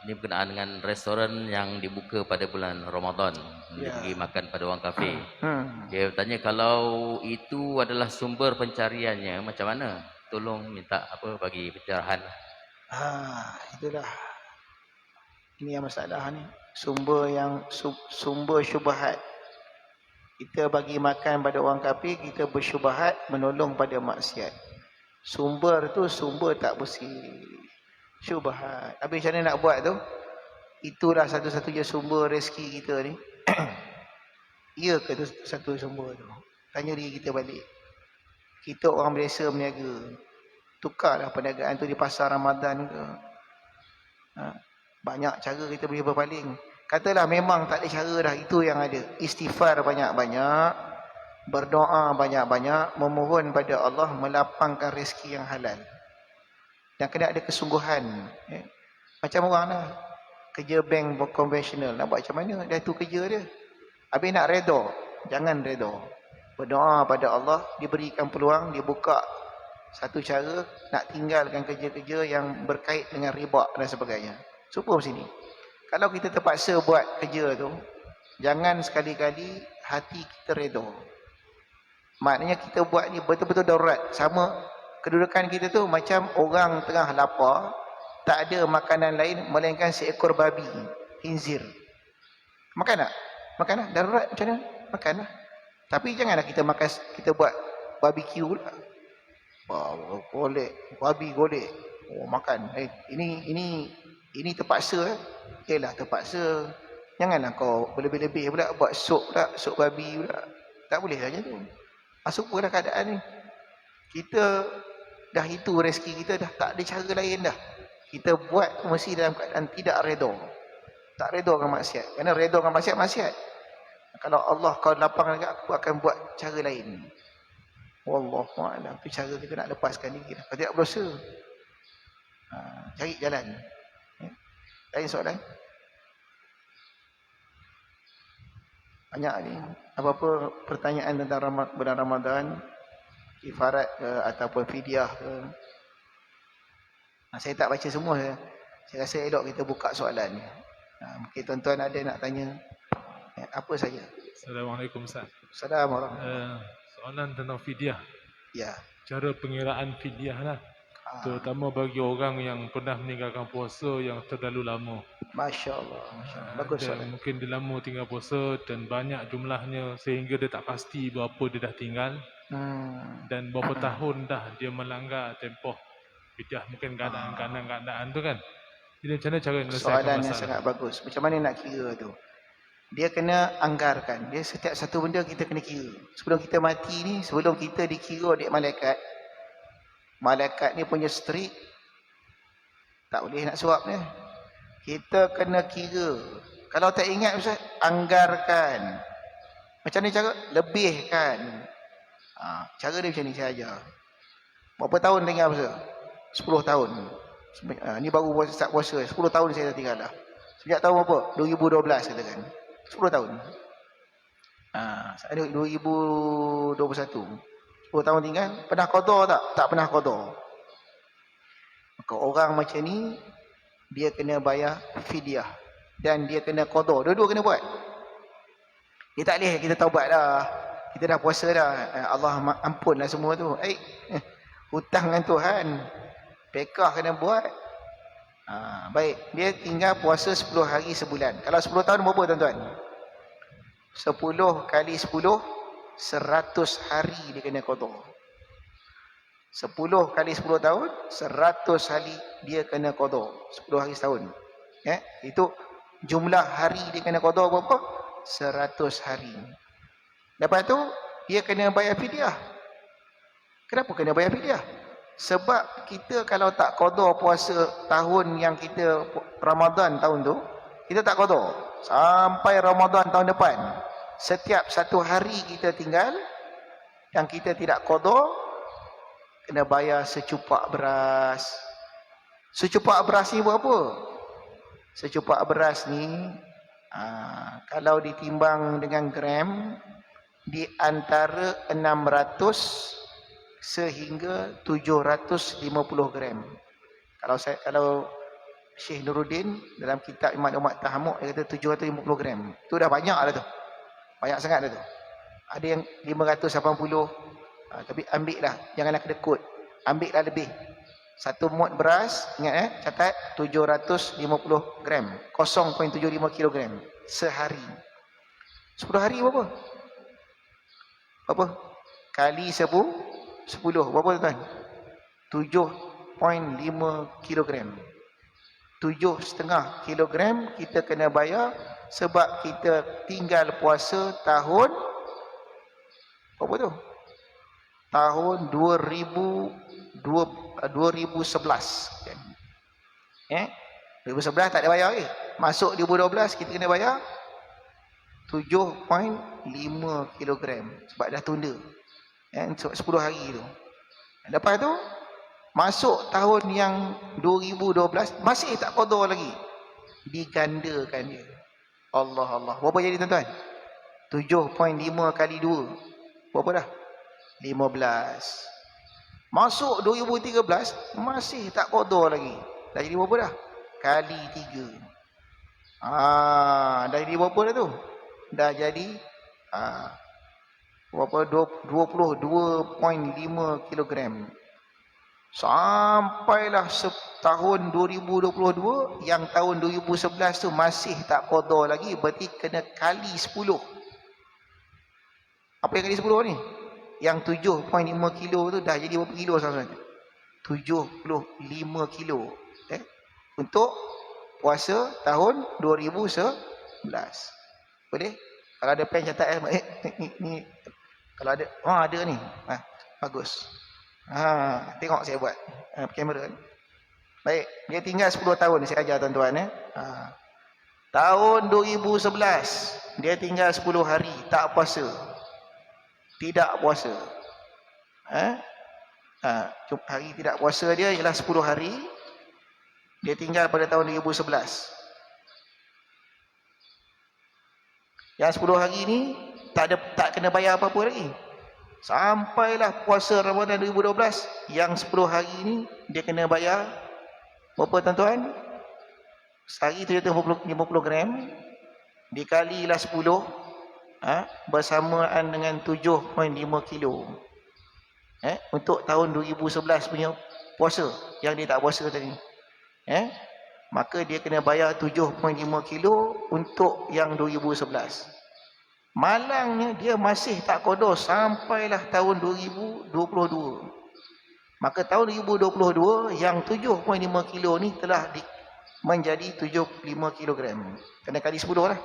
Ini berkenaan dengan restoran yang dibuka pada bulan Ramadan. Ya. Pergi makan pada orang kafir. Ya. Dia bertanya kalau itu adalah sumber pencariannya, macam mana? Tolong minta bagi pencerahan. Itulah. Ini yang masalah ni. Sumber syubhat. Kita bagi makan pada orang kafir, kita bersyubhat menolong pada maksiat. Sumber tu sumber tak bersih. Syubhat. Habis macam mana nak buat tu? Itulah satu-satunya sumber rezeki kita ni. Ya ke tu satu sumber tu? Tanya diri kita balik. Kita orang biasa berniaga. Tukarlah perniagaan tu di pasar Ramadan ke. Banyak cara kita boleh berpaling. Katalah memang tak ada cara dah, itu yang ada. Istighfar banyak-banyak, berdoa banyak-banyak, memohon pada Allah melapangkan rezeki yang halal. Dan kena ada kesungguhan. Macam orang lah, kerja bank konvensional, nak buat macam mana? Dah tu kerja dia. Habis nak redha, jangan redha. Berdoa pada Allah, diberikan peluang, dia buka satu cara nak tinggalkan kerja-kerja yang berkait dengan riba dan sebagainya. Supaya sini. Kalau kita terpaksa buat kerja tu, jangan sekali-kali hati kita redha. Maknanya kita buat ni betul-betul darurat. Sama kedudukan kita tu macam orang tengah lapar, tak ada makanan lain melainkan seekor babi, khinzir. Makan tak? Makan lah. Darurat macam mana? Makan lah. Tapi janganlah kita buat barbecue pula. Golek, babi golek. Makan. Ini terpaksa. Yelah terpaksa. Janganlah kau berlebih-lebih pula buat sup pula, sup babi pula. Tak boleh lah macam tu. Supalah keadaan ni. Kita dah itu rezeki kita, dah tak ada cara lain dah. Kita buat mesti dalam keadaan tidak redha. Tak redha dengan maksiat. Kerana redha dengan maksiat. Kalau Allah kau lapangkan dekat aku, akan buat cara lain. Wallahualam. Itu cara kita nak lepaskan diri. Kalau tidak berdosa, cari jalan. Lain soalan? Banyak ni. Apa-apa pertanyaan tentang bulan Ramadan, kifarat ke ataupun fidyah ke. Saya tak baca semua. Saya rasa elok kita buka soalan ni. Mungkin tuan-tuan ada nak tanya apa saja. Assalamualaikum Ustaz. Assalamualaikum. Soalan tentang fidyah. Ya. Cara pengiraan fidyah lah. Terutama bagi orang yang pernah meninggalkan puasa yang terlalu lama. Masya Allah. Bagus soalan. Dan mungkin dia lama tinggal puasa dan banyak jumlahnya sehingga dia tak pasti berapa dia dah tinggal. Dan berapa tahun dah dia melanggar tempoh fidyah. Mungkin keadaan-keadaan tu kan. Jadi macam mana cara menyelesaikan masalah? Soalan yang sangat bagus. Macam mana nak kira tu? Dia kena anggarkan. Dia setiap satu benda kita kena kira. Sebelum kita mati ni, sebelum kita dikira oleh malaikat, malaikat ni punya strik, tak boleh nak suap ni. Kita kena kira. Kalau tak ingat Ustaz, anggarkan. Macam ni cara? Lebihkan. Cara dia macam ni saya ajar. Berapa tahun tinggal puasa? 10 tahun. Ni baru start puasa. 10 tahun saya dah tinggal dah. Sejak tahun apa? 2012 katakan. 10 tahun. Saya 2021. 10 tahun tinggal. Pernah qada tak? Tak pernah qada. Maka orang macam ni, dia kena bayar fidyah. Dan dia kena qada. Dua-dua kena buat. Dia tak boleh kita taubat dah. Kita dah puasa dah. Allah ampunlah semua tu. Hutang dengan Tuhan. Pekah kena buat. Baik. Dia tinggal puasa 10 hari sebulan. Kalau 10 tahun berapa tuan-tuan? 10 kali 10, 100 hari dia kena qada. 10 kali 10 tahun, 100 hari dia kena qada. 10 hari setahun. Itu jumlah hari dia kena qada berapa? 100 hari. Lepas tu, dia kena bayar fidyah. Kenapa kena bayar fidyah? Sebab kita kalau tak qada puasa tahun yang kita Ramadan tahun tu, kita tak qada sampai Ramadan tahun depan. setiap 1 hari kita tinggal yang kita tidak qada, kena bayar secupak beras. Secupak beras ni berapa? Secupak beras ni kalau ditimbang dengan gram, di antara 600 sehingga 750 gram. Kalau Syekh Nuruddin dalam kitab Maklumat Tahammuk dia kata 750 gram. Tu dah banyak dah tu. Banyak sangat dah tu. Ada yang 580. Tapi ambil lah, janganlah kedekut. Ambil lah lebih. 1 mud beras, ingat catat 750 gram. 0.75 kilogram sehari. 10 hari berapa? Berapa? Kali 10, berapa tuan? 7.5 kilogram. 7,5 kilogram kita kena bayar sebab kita tinggal puasa tahun apa tu? Tahun 2011. 2011 tak ada bayar lagi. Masuk 2012 kita kena bayar 7.5 kilogram sebab dah tunda. 10 hari tu. Lepas tu masuk tahun yang 2012 masih tak qada lagi. Digandakan dia. Allah. Berapa jadi tuan-tuan? 7.5 kali 2. Berapa dah? 15. Masuk 2013 masih tak qada lagi. Dah jadi berapa dah? Kali 3. Dah jadi berapa dah tu? Dah jadi berapa? 22.5 kilogram. Sampailah tahun 2022, yang tahun 2011 tu masih tak qada lagi, berarti kena kali 10. Apa yang kali 10 ni? Yang 7.5 kilo tu dah jadi berapa kilo sekarang? 75 kilo. Untuk puasa tahun 2011. Boleh? Kalau ada pen catat ni kalau ada, ada ni. Bagus. Tengok saya buat kamera ni. Baik, dia tinggal 10 tahun saya ajar tuan-tuan Tahun 2011 dia tinggal 10 hari tak puasa. Tidak puasa. Hari tidak puasa dia ialah 10 hari. Dia tinggal pada tahun 2011. Yang 10 hari ni tak kena bayar apa-apa lagi. Sampailah puasa Ramadan 2012, yang 10 hari ni dia kena bayar berapa tuan-tuan? Sehari 750 gram dikalilah 10 bersamaan dengan 7.5 kilo. Untuk tahun 2011 punya puasa yang dia tak puasa tadi. Maka dia kena bayar 7.5 kilo untuk yang 2011. Malangnya dia masih tak qada sampailah tahun 2022. Maka tahun 2022 yang 7.5 kilo ni telah menjadi 75 kilogram. Kena kali 10 lah.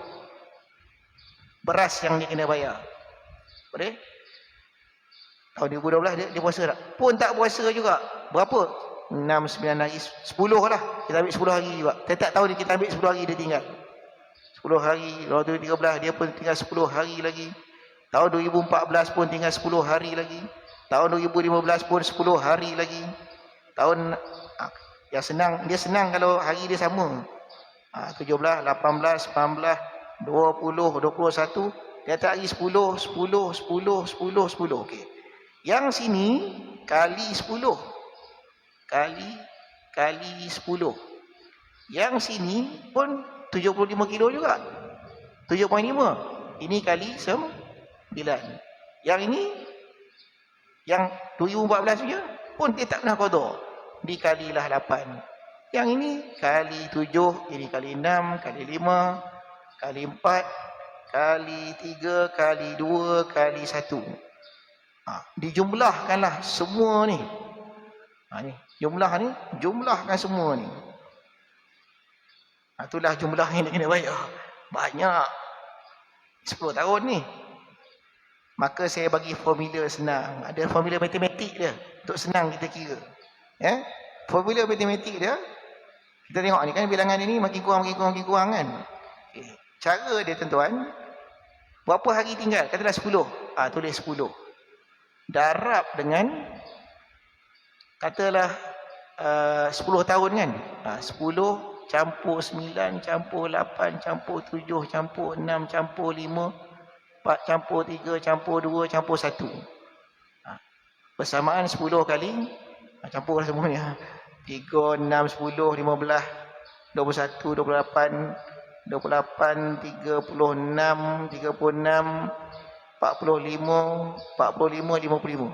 Beras yang dia kena bayar. Boleh? Tahun 2012 dia puasa tak? Pun tak puasa juga. Berapa? 6, 9 hari. 10 lah. Kita ambil 10 hari juga. Tiap tahun kita ambil 10 hari dia tinggal. 10 hari. 2013 dia pun tinggal 10 hari lagi. Tahun 2014 pun tinggal 10 hari lagi. Tahun 2015 pun 10 hari lagi. Tahun yang senang, dia senang kalau hari dia sama. 17, 18, 19, 20, 21. Dia tak lagi 10, 10, 10, 10, 10. Okey. Yang sini kali 10. Kali 10. Yang sini pun 75 kilo juga. 7.5. Ini kali 9. Yang ini yang 2014 punya pun dia tak pernah qada. Dikalilah 8. Yang ini kali 7, ini kali 6, kali 5, kali 4, kali 3, kali 2, kali 1. Dijumlahkanlah semua ni. Ni jumlahkan semua ni. Itulah jumlah yang dia kena bayar. Banyak. 10 tahun ni. Maka saya bagi formula senang. Ada formula matematik dia. Untuk senang kita kira. Formula matematik dia. Kita tengok ni kan bilangan ini makin kurang kan. Cara dia tuan-tuan. Berapa hari tinggal? Katalah 10. Tulis 10. Darab dengan katalah 10 tahun kan. 10 campur 9 campur 8 campur 7 campur 6 campur 5 4 campur 3 campur 2 campur 1. Persamaan 10 kali campurlah semuanya. 3, 6, 10, 15, 21, 28, 28, 36, 36, 45, 45, 55.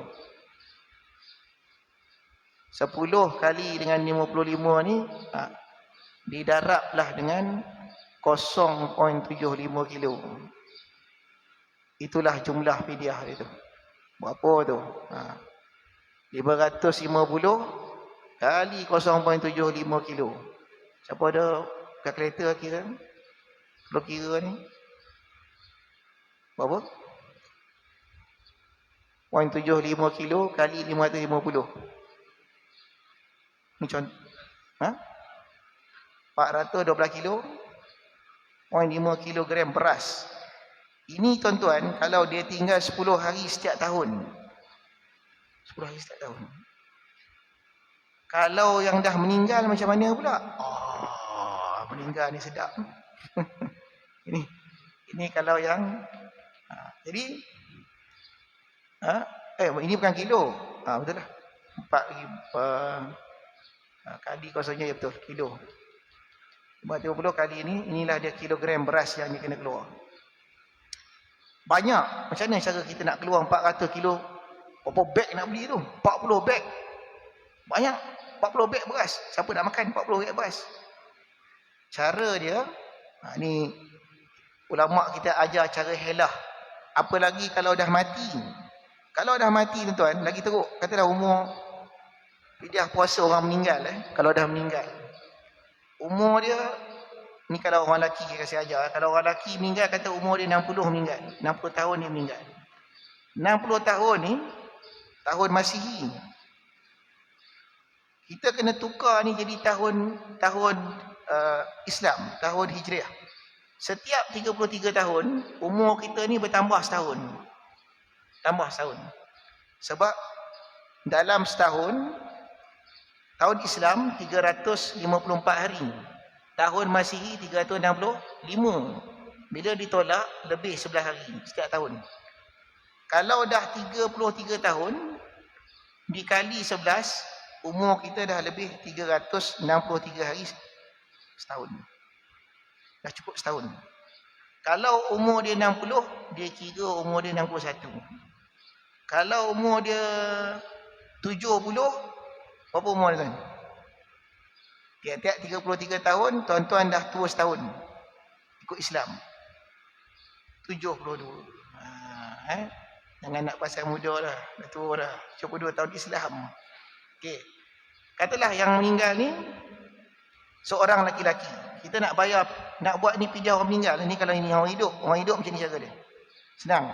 10 kali dengan 55 ni didarablah dengan 0.75 kilo. Itulah jumlah fidyah itu. Berapa tu? 550 kali 0.75 kilo. Siapa ada kalkulator kira? Kalau kira ni berapa? 0.75 kilo kali 550. Ni contoh. 412 kilo 0.5 kilogram beras. Ini tuan-tuan, kalau dia tinggal 10 hari setiap tahun. 10 hari setiap tahun. Kalau yang dah meninggal macam mana pula? Meninggal ni sedap. ini kalau yang jadi ini bukan kilo. Betul lah. 4 kali kosongnya ya betul, kilo. 50 kali inilah dia kilogram beras yang dia kena keluar. Banyak. Macam mana cara kita nak keluar 400 kilo? Berapa beg nak beli tu? 40 beg. Banyak. 40 beg beras. Siapa nak makan 40 beg beras? Cara dia, ni ulama' kita ajar cara helah. Apa lagi kalau dah mati? Kalau dah mati tuan-tuan, lagi teruk. Katalah umur, fidyah puasa orang meninggal. Kalau dah meninggal. Umur dia, ni kalau orang lelaki saya kasih ajar. Kalau orang lelaki meninggal, kata umur dia 60 meninggal. 60 tahun dia meninggal. 60 tahun ni, tahun Masihi. Kita kena tukar ni jadi tahun Islam, tahun Hijriah. Setiap 33 tahun, umur kita ni bertambah setahun. Tambah setahun. Sebab dalam setahun, tahun Islam 354 hari. Tahun Masihi 365. Bila ditolak, lebih 11 hari setiap tahun. Kalau dah 33 tahun, dikali 11, umur kita dah lebih 363 hari setahun. Dah cukup setahun. Kalau umur dia 60, dia kira umur dia 61. Kalau umur dia 70, berapa umur dia? Tiap-tiap 33 tahun, tuan-tuan dah tua setahun. Ikut Islam. 72. Jangan nak pasal muda dah. Dah tua dah. 72 tahun Islam. Okey. Katalah yang meninggal ni seorang laki-laki. Kita nak bayar, nak buat ni fidyah orang meninggal. Ni kalau ini orang hidup. Orang hidup macam ni cara dia. Senang.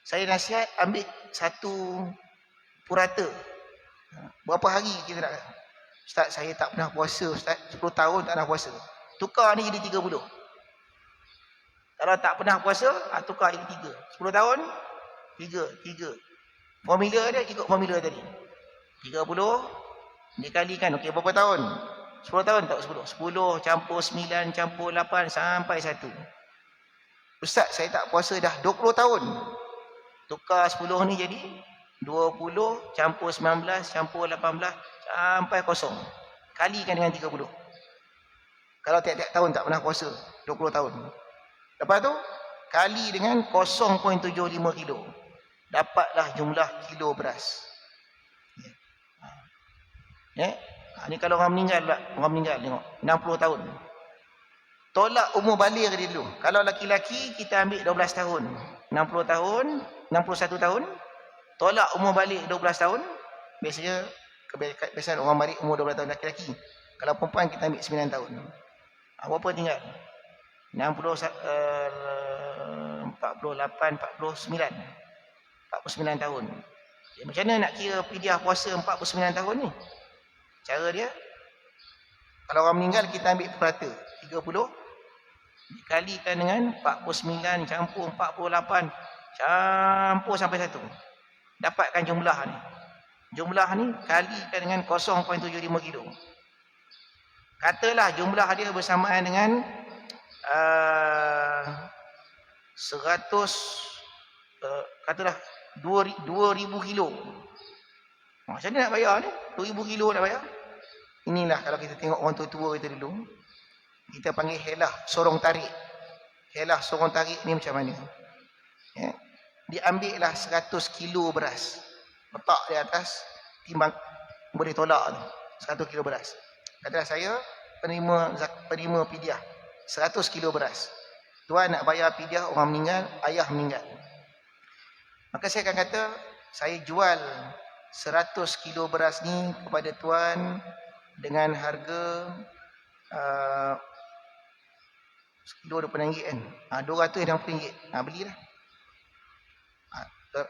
Saya nasihat ambil satu purata. Berapa hari kita nak? Ustaz, saya tak pernah puasa. Ustaz, 10 tahun tak pernah puasa. Tukar ni jadi 30. Kalau tak pernah puasa, tukar jadi 3. 10 tahun, 3. Formula dia ikut formula tadi. 30 dikalikan. Okey, berapa tahun? 10 tahun tak 10. 10 campur 9 campur 8 sampai 1. Ustaz, saya tak puasa dah 20 tahun. Tukar 10 ni jadi 20 campur 19 campur 18 sampai kosong. Kalikan dengan 30. Kalau tiap-tiap tahun tak pernah puasa 20 tahun. Lepas tu kali dengan 0.75 kilo. Dapatlah jumlah kilo beras. Ni kalau orang meninggal pula. Orang meninggal tengok 60 tahun. Tolak umur balik dia dulu. Kalau laki-laki kita ambil 12 tahun. 60 tahun, 61 tahun. Tolak umur balik 12 tahun. Biasanya kebiasaan orang balik umur 12 tahun laki-laki. Kalau perempuan kita ambil 9 tahun. Berapa tinggal? 48, 49. 49 tahun. Okay, macam mana nak kira fidyah puasa 49 tahun ni? Cara dia, kalau orang meninggal kita ambil purata 30 dikalikan dengan 49 campur 48 campur sampai 1. Dapatkan jumlah ni. Jumlah ni kalikan dengan 0.75 kilo. Katalah jumlah dia bersamaan dengan 100 katalah 2000 kilo. Macam mana nak bayar ni? 2000 kilo nak bayar. Inilah kalau kita tengok orang tua-tua kita dulu, kita panggil helah sorong tarik. Helah sorong tarik ni macam mana? Ya. Diambillah 100 kilo beras. Letak di atas timbang boleh tolak tu. 100 kilo beras. Katalah saya penerima pidyah 100 kilo beras. Tuan nak bayar pidyah orang meninggal, ayah meninggal. Maka saya akan kata, saya jual 100 kilo beras ni kepada tuan dengan harga kilo RM20 kan. RM260. Belilah.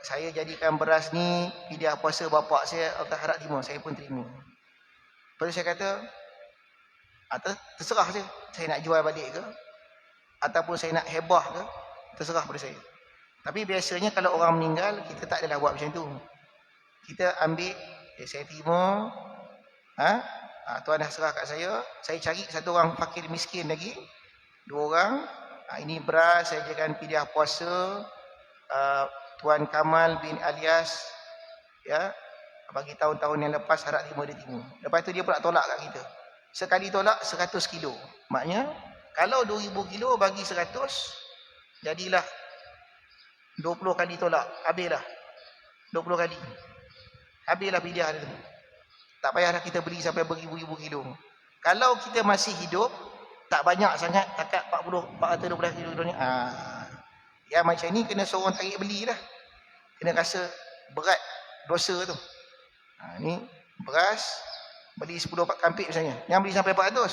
Saya jadikan beras ni pidyah puasa bapak saya, Allah harap terima, saya pun terima. Lepas tu saya kata, terserah saya nak jual balik ke ataupun saya nak hebah ke, terserah pada saya. Tapi biasanya kalau orang meninggal, kita tak adalah buat macam tu. Kita ambil, saya terima, tuan dah serah kat saya cari satu orang fakir miskin lagi, 2 orang, ini beras, saya jadikan pidyah puasa, Tuan Kamal bin Alias, ya, bagi tahun-tahun yang lepas harap terima, dia terima. Lepas tu dia pula tolak kat kita. Sekali tolak 100 kilo. Maknanya kalau 2000 kilo bagi 100, jadilah 20 kali tolak. Habislah 20 kali. Habislah pidyah dia. Tak payahlah kita beli sampai beribu-ribu kilo. Kalau kita masih hidup, tak banyak sangat, takat 412 kilo ni. Yang macam ni kena seorang tarik belilah. Kena rasa berat dosa tu. Ni beras, beli 10 kampit misalnya. Yang beli sampai 400,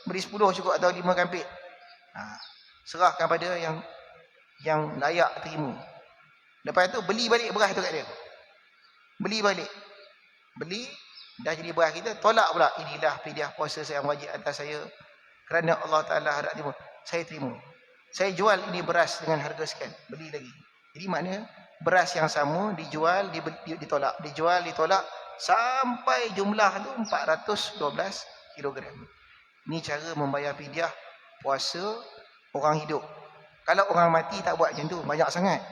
beli 10 cukup atau 5 kampit. Serahkan pada yang layak terima. Lepas tu beli balik beras tu kat dia. Beli balik. Beli, dah jadi beras kita, tolak pula. Inilah pidyah puasa yang wajib atas saya. Kerana Allah Ta'ala harap terima. Saya terima. Saya jual ini beras dengan harga sekian. Beli lagi. Jadi maknanya beras yang sama dijual, ditolak. Dijual, ditolak. Sampai jumlah tu 412 kilogram. Ini cara membayar pidyah puasa orang hidup. Kalau orang mati tak buat macam tu. Banyak sangat.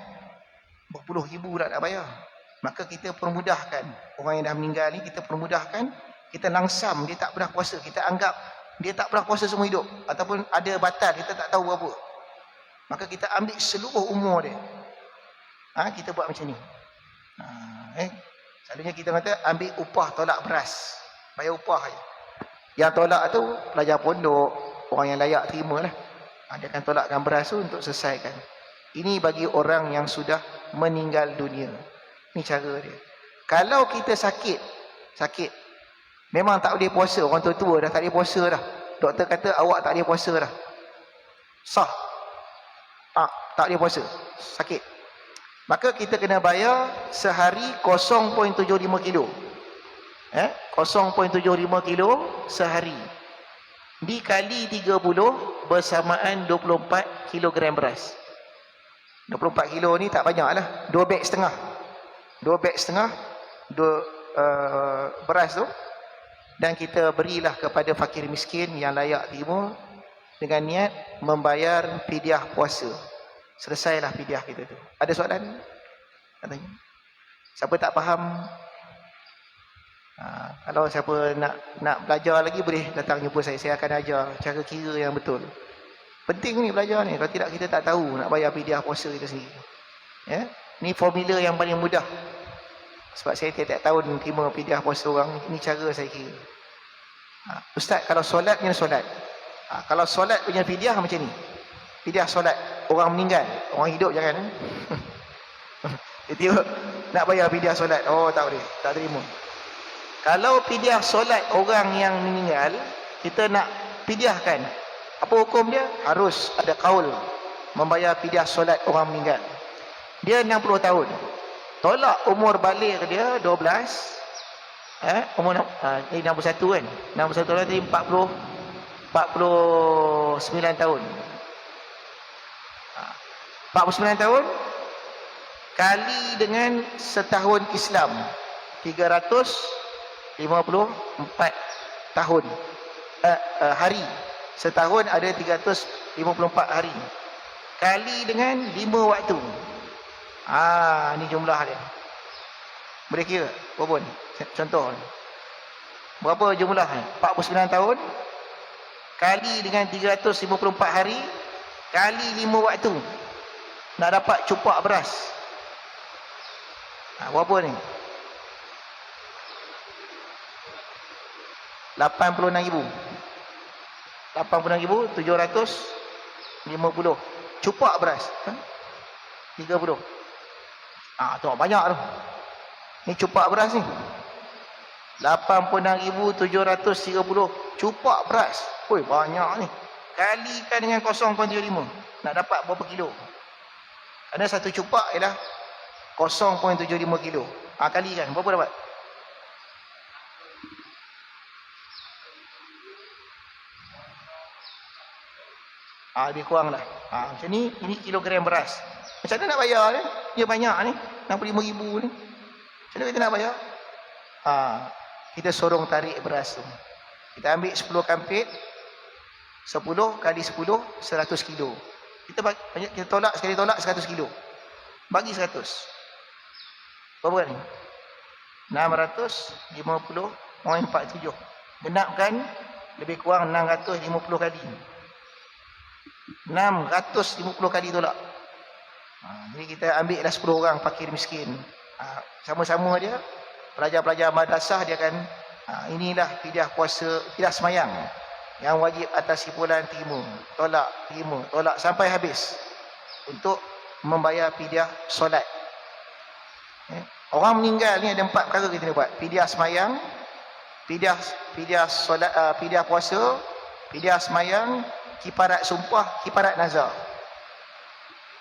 Berpuluh ribu nak bayar. Maka kita permudahkan. Orang yang dah meninggal ni kita permudahkan. Kita langsam. Dia tak pernah puasa. Kita anggap dia tak pernah puasa semua hidup. Ataupun ada batal. Kita tak tahu apa. Maka kita ambil seluruh umur dia. Kita buat macam ni. Selalunya kita kata ambil upah tolak beras. Bayar upah je. Yang tolak tu pelajar pondok. Orang yang layak terima lah. Dia akan tolakkan beras tu untuk selesaikan. Ini bagi orang yang sudah meninggal dunia. Ini cara dia. Kalau kita sakit. Memang tak boleh puasa. Orang tua-tua dah tak boleh puasa dah. Doktor kata awak tak boleh puasa dah. Sah. Tak boleh puasa. Sakit. Maka kita kena bayar sehari 0.75 kilo. 0.75 kilo sehari. Dikali 30 bersamaan 24 kilogram beras. 24 kilo ni tak banyak lah. 2 beg setengah. 2 beg setengah beras tu. Dan kita berilah kepada fakir miskin yang layak terima dengan niat membayar pidyah puasa. Selesailah pidyah kita tu. Ada soalan? Katanya. Siapa tak faham? Kalau siapa nak belajar lagi boleh datang jumpa saya. Saya akan ajar cara kira yang betul. Penting ni belajar ni. Kalau tidak kita tak tahu nak bayar pidyah puasa kita sendiri. Ya? Ni formula yang paling mudah. Sebab saya tiap-tiap tahun terima pidyah puasa orang. Ini cara saya kira. Ustaz, kalau solat punya solat. Kalau solat punya pidyah macam ni. Pidyah solat. Orang meninggal. Orang hidup jangan. Dia nak bayar pidyah solat. Oh tak boleh. Tak terima. Kalau pidyah solat orang yang meninggal. Kita nak pidyahkan. Apa hukum dia? Harus ada qaul. Membayar pidyah solat orang meninggal. Dia 60 tahun. Tolak umur balik dia 12. Umur 61 kan. 61 tahun tadi 49 tahun. 49 tahun kali dengan setahun Islam 354 tahun hari. Setahun ada 354 hari kali dengan 5 waktu. Ni jumlah dia. Boleh kira berapa ni? Contoh ni. Berapa jumlah ni? 49 tahun kali dengan 354 hari kali 5 waktu. Nak dapat cupak beras. Berapa ni? 86,000. 86,750 cupak beras. 30. Tengok banyak tu. Ni cupak beras ni. 86,730 cupak beras. Oi, banyak ni. Kalikan dengan 0.75. Nak dapat berapa kilo? Ada satu cupak ialah 0.75 kilo. Kalikan berapa dapat? Lebih kurang lah. Macam ni, ini kilogram beras. Macam mana nak bayar ni? Dia banyak ni. 65,000 ni. Macam mana kita nak bayar? Kita sorong tarik beras tu. Kita ambil 10 kampit. 10 kali 10, 100 kilo. Kita tolak, sekali tolak 100 kilo. Bagi 100. Berapa ni? 650.47. Genapkan lebih kurang 650 kali. 650 kali tolak. Jadi kita ambil lah 10 orang fakir miskin. Sama-sama dia. Pelajar-pelajar madrasah dia akan inilah fidyah puasa, fidyah semayang yang wajib atas simpulan terima, tolak sampai habis untuk membayar fidyah solat. Orang meninggal ni ada 4 perkara kita nak buat. Fidyah semayang, fidyah solat, fidyah puasa, fidyah semayang, kifarat sumpah, kifarat nazar.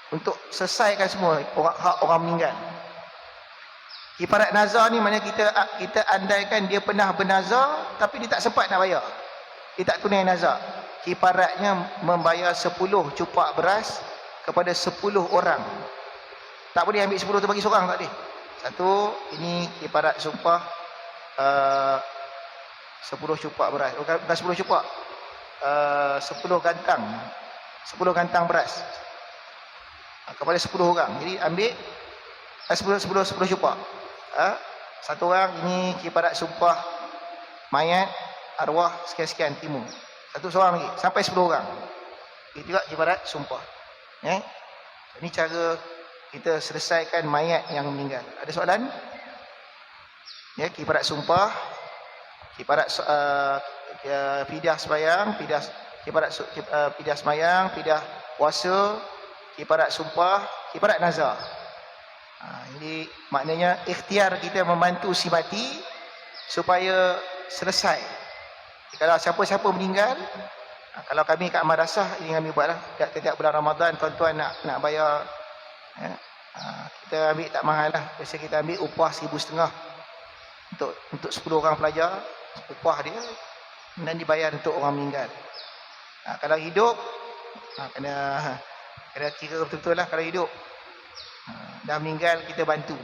Untuk selesaikan semua hak orang meninggal. Kifarat nazar ni maknanya kita andaikan dia pernah bernazar tapi dia tak sempat nak bayar. Dia tak tunai nazar. Kifaratnya membayar 10 cupak beras kepada 10 orang. Tak boleh ambil 10 tu bagi seorang, tak boleh. Satu, ini kifarat sumpah 10 cupak beras. Bukan 10 cupak. 10 gantang beras. Kepada 10 orang. Jadi ambil 10 cupak. Satu orang ini kifarat sumpah mayat arwah sekian-sekian timur. Satu seorang lagi sampai 10 orang. Itu juga kifarat sumpah. Ini cara kita selesaikan mayat yang meninggal. Ada soalan? Kifarat sumpah, kifarat fidyah sembahyang, fidyah sembahyang, fidyah puasa, kifarat sumpah, kifarat nazar. Jadi maknanya ikhtiar kita membantu si mati supaya selesai. Kalau siapa-siapa meninggal, kalau kami kat madrasah ini kami buatlah setiap bulan Ramadan, tuan-tuan nak bayar, kita ambil tak mahal lah. Biasa kita ambil upah 1,500 untuk 10 orang pelajar, upah dia, dan dibayar untuk orang meninggal. Kalau hidup, kena kira betul-betul lah. Kalau hidup dah meninggal, kita bantu.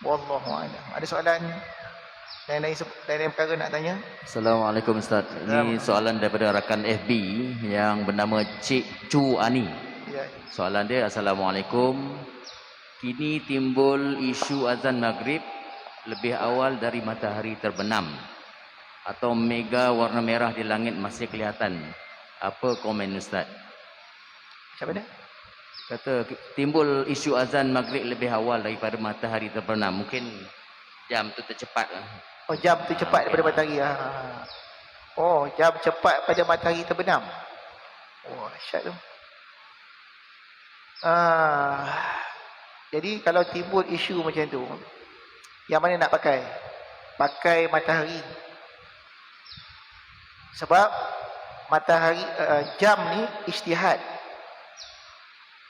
Wallahu a'lam. Ada soalan lain perkara nak tanya? Assalamualaikum Ustaz. Ini soalan daripada rakan FB yang bernama Cik Chu Ani. Ya. Soalan dia, Assalamualaikum. Kini timbul isu azan maghrib lebih awal dari matahari terbenam atau mega warna merah di langit masih kelihatan. Apa komen Ustaz? Macam mana? Kata timbul isu azan maghrib lebih awal daripada matahari terbenam. Mungkin jam tu tercepat lah. Jam tu cepat daripada matahari. Jam cepat pada matahari terbenam. Dahsyat tu. Jadi kalau timbul isu macam tu, yang mana nak pakai? Pakai matahari. Sebab matahari, jam ni ijtihad.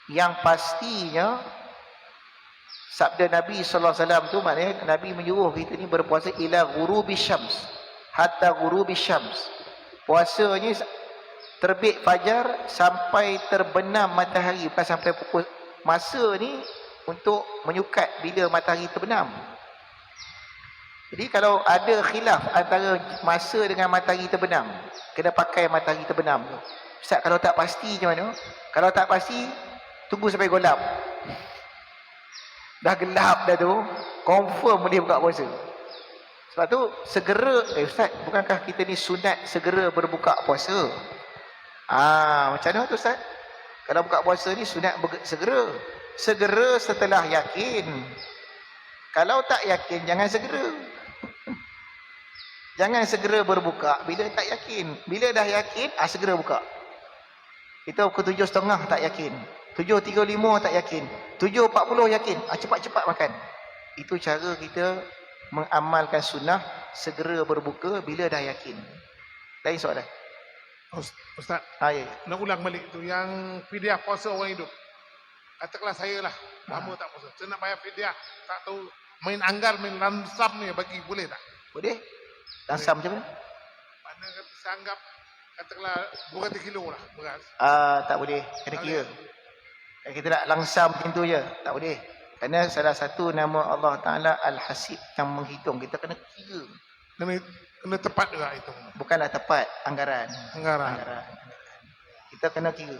Yang pastinya sabda Nabi sallallahu alaihi wasallam tu maknanya Nabi menyuruh kita ni berpuasa ila ghurubis syams, hatta ghurubis syams. Puasanya terbit fajar sampai terbenam matahari, bukan sampai pukul. Masa ni untuk menyukat bila matahari terbenam. Jadi kalau ada khilaf antara masa dengan matahari terbenam, kena pakai matahari terbenam tu. Ustaz, kalau tak pasti macam mana? Kalau tak pasti, tunggu sampai gelap. Dah gelap dah tu, confirm boleh buka puasa. Sebab tu segera, Ustaz, bukankah kita ni sunat segera berbuka puasa? Macam mana tu Ustaz? Kalau buka puasa ni sunat segera. Segera setelah yakin. Kalau tak yakin, jangan segera. Jangan segera berbuka bila tak yakin. Bila dah yakin, segera buka. Kita pukul 7.30 tak yakin. 7.35 tak yakin. 7.40 yakin. Cepat-cepat makan. Itu cara kita mengamalkan sunnah segera berbuka bila dah yakin. Lain soalan. Ustaz, Ya. nak ulang balik tu yang fidyah puasa orang hidup. Katakanlah saya lah, lama tak puasa. Saya nak bayar fidyah, tak tahu main anggar, main lansam ni bagi boleh tak? Boleh? Langsam macam mana? Mana kata saya anggap, katakanlah 200 kilo lah beras. Tak boleh. Kena kira. Kita nak langsam macam tu je. Tak boleh. Kerana salah satu nama Allah Ta'ala Al-Hasib yang menghitung. Kita kena kira. Kena tepat juga itu. Bukanlah tepat. Anggaran. Anggaran. Kita kena kira.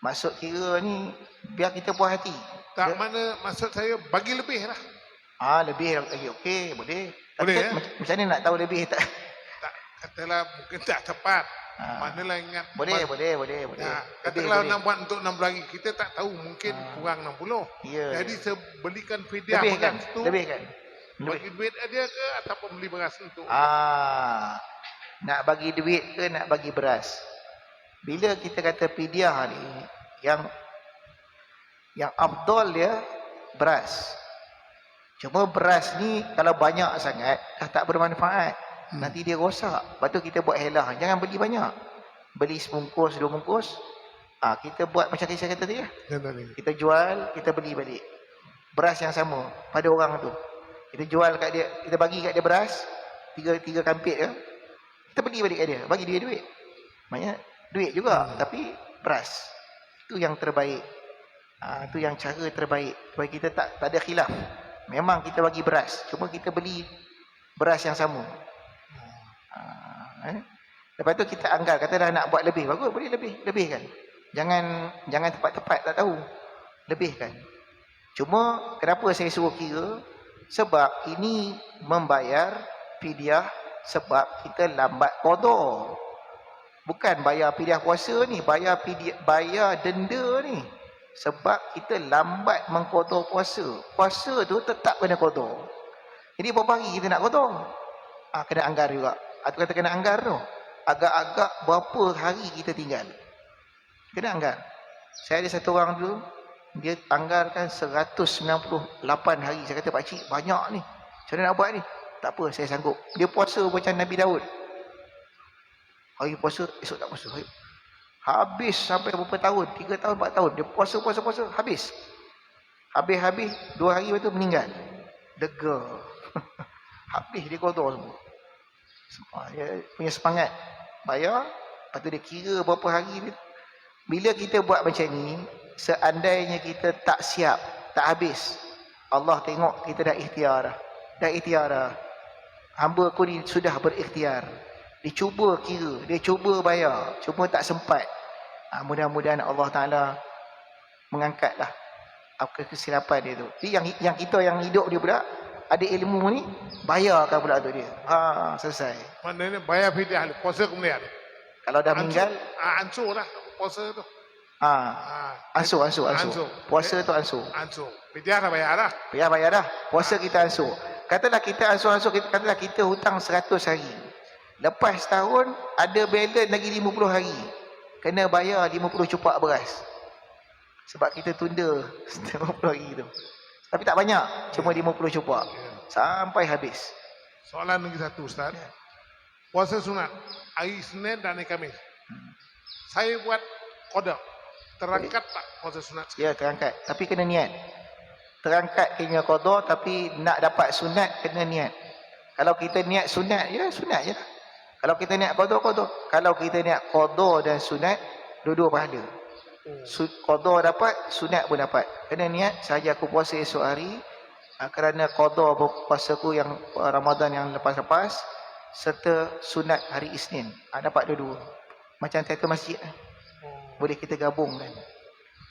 Maksud kira ni biar kita puas hati. Tak mana maksud saya bagi lebih lah. Lebih lagi. Okey, boleh. Boleh, Tapi macam mana nak tahu lebih tak? Tak, katalah mungkin tak tepat. Manalah ingat. Boleh. Katalah nak buat untuk 60 hari. Kita tak tahu, mungkin kurang 60. Ya. Jadi saya belikan fidyah Lebihkan. beras tu. Lebihkan. Bagi duit dia ke ataupun beli beras untuk. Nak bagi duit ke nak bagi beras? Bila kita kata fidyah ni, yang afdal dia beras. Cuma beras ni kalau banyak sangat dah tak bermanfaat. Nanti dia rosak. Lepas tu kita buat helah. Jangan beli banyak. Beli sebungkus, 2 bungkus. Kita buat macam saya kata tadi lah. Kita jual, kita beli balik. Beras yang sama pada orang tu. Kita jual kat dia, kita bagi kat dia beras, 3 kampit ke. Kita beli balik kat dia, bagi dia duit. Maknanya duit juga, tapi beras. Itu yang terbaik. Itu yang cara terbaik. Supaya kita tak ada khilaf. Memang kita bagi beras, cuma kita beli beras yang sama. Lepas tu kita anggar, kata dah nak buat lebih, bagus, boleh lebihkan. Jangan tepat-tepat tak tahu. Lebihkan. Cuma kenapa saya suruh kira? Sebab ini membayar fidyah sebab kita lambat qada. Bukan bayar fidyah puasa ni, bayar denda ni. Sebab kita lambat mengqada puasa. Puasa tu tetap kena qada. Jadi berapa hari kita nak qada? Kena anggar juga. Atau kata kena anggar tu. Agak-agak berapa hari kita tinggal. Kena anggar. Saya ada satu orang dulu, dia anggarkan 198 hari. Saya kata, pakcik, banyak ni. Macam mana nak buat ni? Tak apa, saya sanggup. Dia puasa macam Nabi Daud. Hari puasa, esok tak puasa. Habis sampai berapa tahun? 3 tahun, 4 tahun. Dia puasa, habis. Habis, 2 hari lepas tu meninggal. Lega. Habis dia kotor semua. Dia punya semangat. Bayar, lepas tu dia kira berapa hari ni. Bila kita buat macam ni, seandainya kita tak siap, tak habis, Allah tengok kita dah ikhtiar dah. Hamba aku ni sudah berikhtiar. Dia cuba kira, dia cuba bayar, cuma tak sempat. Mudah-mudahan Allah Ta'ala mengangkatlah apa kesilapan dia tu. Jadi yang kita yang hidup dia pula, ada ilmu ni, bayarkan pula tu dia. Selesai. Maknanya bayar fidyah, puasa kemudian. Kalau dah meninggal, ansur lah puasa tu. ansur. Puasa tu ansur. Ansur. Fidyah dah bayar dah. Bayar dah. Puasa kita ansur. Katalah kita ansur, katalah kita hutang 100 hari. Lepas tahun, ada balance lagi 50 hari. Kena bayar 50 cupak beras. Sebab kita tunda 50 hari tu. Tapi tak banyak. Cuma 50 cupak. Sampai habis. Soalan lagi satu, Ustaz. Puasa sunat. Hari Senin dan hari Khamis. Saya buat qada. Terangkat tak puasa sunat? Ya, terangkat. Tapi kena niat. Terangkat kena qada, tapi nak dapat sunat, kena niat. Kalau kita niat sunat, ya sunat je. Kalau kita niat qada. Kalau kita niat qada dan sunat, dua-dua pahala. Qada dapat, sunat pun dapat. Kena niat sahaja aku puasa esok hari kerana qada puasaku yang Ramadan yang lepas-lepas serta sunat hari Isnin. Dapat dua-dua. Macam teater masjid. Boleh kita gabungkan.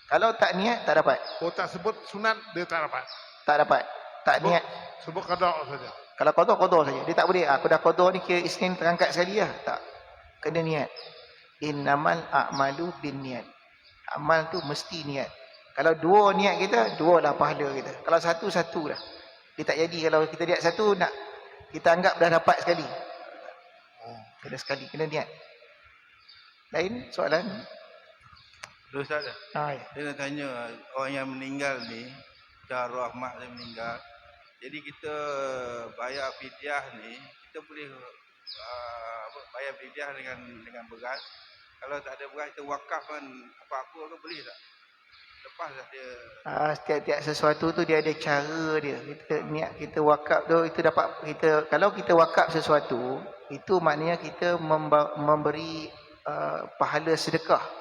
Kalau tak niat, tak dapat. Oh, tak sebut sunat, dia tak dapat. Tak dapat. Tak niat. Sebut qada saja. Kalau qada saja. Dia tak boleh. Aku dah qada ni kira Isnin terangkat sekali lah. Tak. Kena niat. Innamal a'malu bin niat. Amal tu mesti niat. Kalau dua niat kita, dua lah pahala kita. Kalau satu lah. Dia tak jadi. Kalau kita niat satu, nak kita anggap dah dapat sekali. Kena sekali. Kena niat. Lain soalan? Terus ada. Ya. Saya nak tanya, orang yang meninggal ni, dah roh mak dia meninggal. Jadi kita bayar fidyah ni, kita boleh bayar fidyah dengan beras. Kalau tak ada beras, kita wakaf kan apa-apa ke boleh tak? Lepas dah dia. Setiap sesuatu tu dia ada cara dia. Kita niat kita wakaf tu, itu dapat kita. Kalau kita wakaf sesuatu, itu maknanya kita memberi pahala sedekah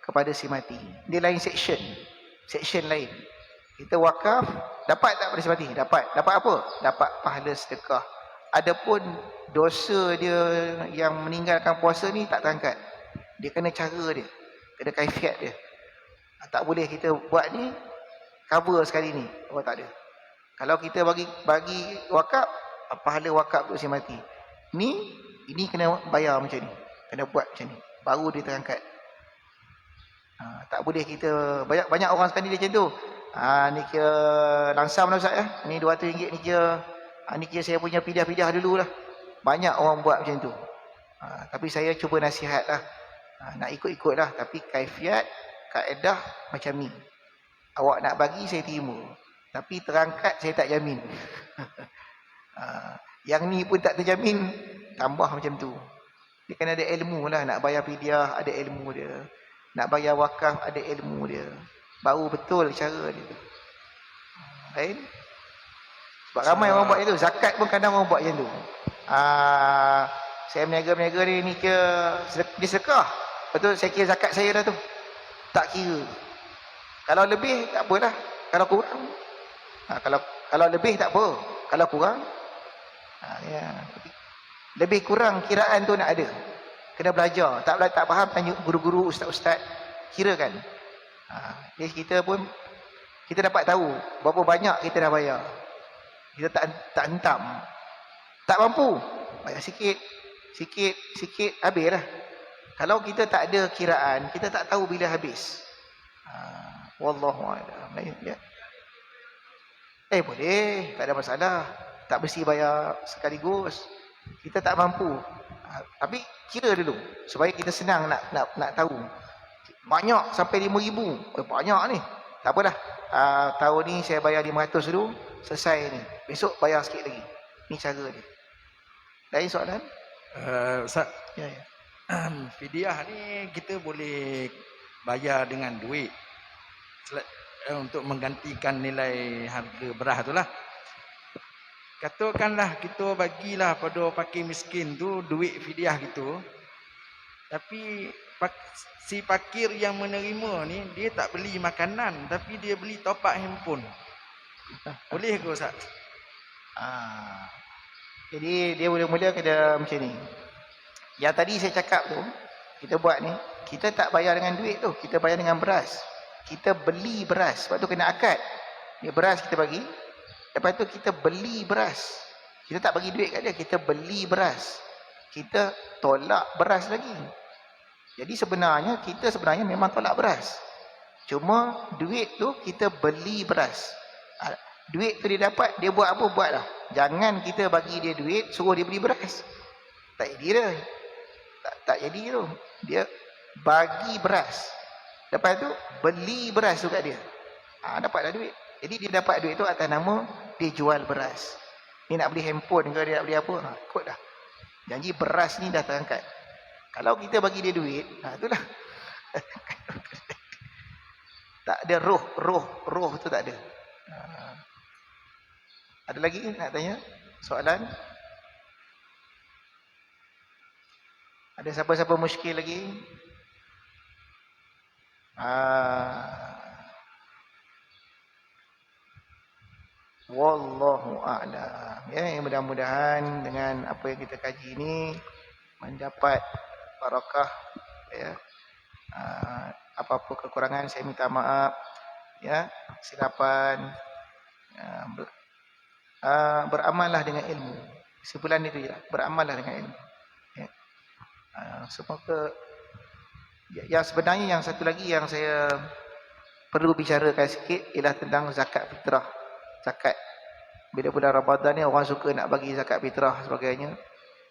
kepada si mati. Dia lain section lain. Kita wakaf, dapat tak pada si mati? Dapat. Dapat apa? Dapat pahala sedekah. Adapun dosa dia yang meninggalkan puasa ni tak terangkat. Dia kena cara dia, kena kaifiat dia. Tak boleh kita buat ni cover sekali ni. Oh, tak ada. Kalau kita bagi wakaf, pahala wakaf untuk si mati. Ini kena bayar macam ni. Kena buat macam ni. Baru dia terangkat. Tak boleh kita banyak orang sekali dia macam tu. Ni kira langsam lah Ustaz ya. Ni RM200 ni kira saya punya pidah-pidah dululah. Banyak orang buat macam tu. Tapi saya cuba nasihat lah. Nak ikut-ikut lah. Tapi kaifiat, kaedah macam ni. Awak nak bagi saya terima. Tapi terangkat saya tak jamin. Yang ni pun tak terjamin. Tambah macam tu. Dia kan ada ilmu lah. Nak bayar pidah ada ilmu dia. Nak bayar wakaf ada ilmu dia. Baru betul cara dia. Lain? Sebab ramai orang buat itu. Zakat pun kadang orang buat macam tu. Saya meniaga-meniaga ni kira dia sedekah. Betul saya kira zakat saya dah tu. Tak kira. Kalau lebih tak apalah. Kalau kurang. Kalau lebih tak apa. Kalau kurang. Ya. Lebih kurang kiraan tu nak ada. Kena belajar. Tak faham tanya guru-guru, ustaz-ustaz. Kirakan. Jadi kita pun kita dapat tahu berapa banyak kita dah bayar. Kita tak hentam. Tak mampu. Bayar sikit habislah. Kalau kita tak ada kiraan, kita tak tahu bila habis. Wallahu a'lam. Ya. Boleh, tak ada masalah. Tak mesti bayar sekaligus. Kita tak mampu. Tapi kira dulu supaya kita senang nak tahu. Banyak sampai 5,000. Banyak ni. Tak apalah. Tahun ni saya bayar 500 dulu, selesai ni. Besok bayar sikit lagi. Ni cara dia. Lain soalan? Ustaz, Ya. fidyah ni kita boleh bayar dengan duit untuk menggantikan nilai harga beras tu lah. Katakanlah kita bagilah pada fakir miskin tu duit fidyah gitu. Tapi si fakir yang menerima ni dia tak beli makanan tapi dia beli top up handphone. Boleh ke Ustaz? Jadi dia mula-mula kena macam ni. Yang tadi saya cakap tu, kita buat ni, kita tak bayar dengan duit tu, kita bayar dengan beras. Kita beli beras, sebab tu kena akad. Ni beras kita bagi, lepas tu kita beli beras. Kita tak bagi duit kat dia, kita beli beras. Kita tolak beras lagi. Jadi kita sebenarnya memang tolak beras. Cuma duit tu kita beli beras. Duit tu dia dapat, dia buat apa? Buatlah. Jangan kita bagi dia duit, suruh dia beli beras. Tak jadi dah. Tak jadi tu. Dia bagi beras. Lepas tu beli beras tu kat dia. Dapatlah duit. Jadi dia dapat duit tu atas nama dia jual beras. Ni nak beli handphone ke dia nak beli apa? Ikut dah. Janji beras ni dah terangkat. Kalau kita bagi dia duit, itulah. Tak ada roh tu tak ada. Ada lagi nak tanya? Soalan? Ada siapa-siapa muskil lagi? Wallahu a'lam. Ya, mudah-mudahan dengan apa yang kita kaji ini mendapat barakah, ya. Apa-apa kekurangan saya minta maaf, ya. Silapan beramallah dengan ilmu. Sebulan itu je, beramallah dengan ilmu. Ya. Semoga yang sebenarnya yang satu lagi yang saya perlu bicarakan sikit ialah tentang zakat fitrah. Zakat. Bila bulan Ramadan ni orang suka nak bagi zakat fitrah sebagainya.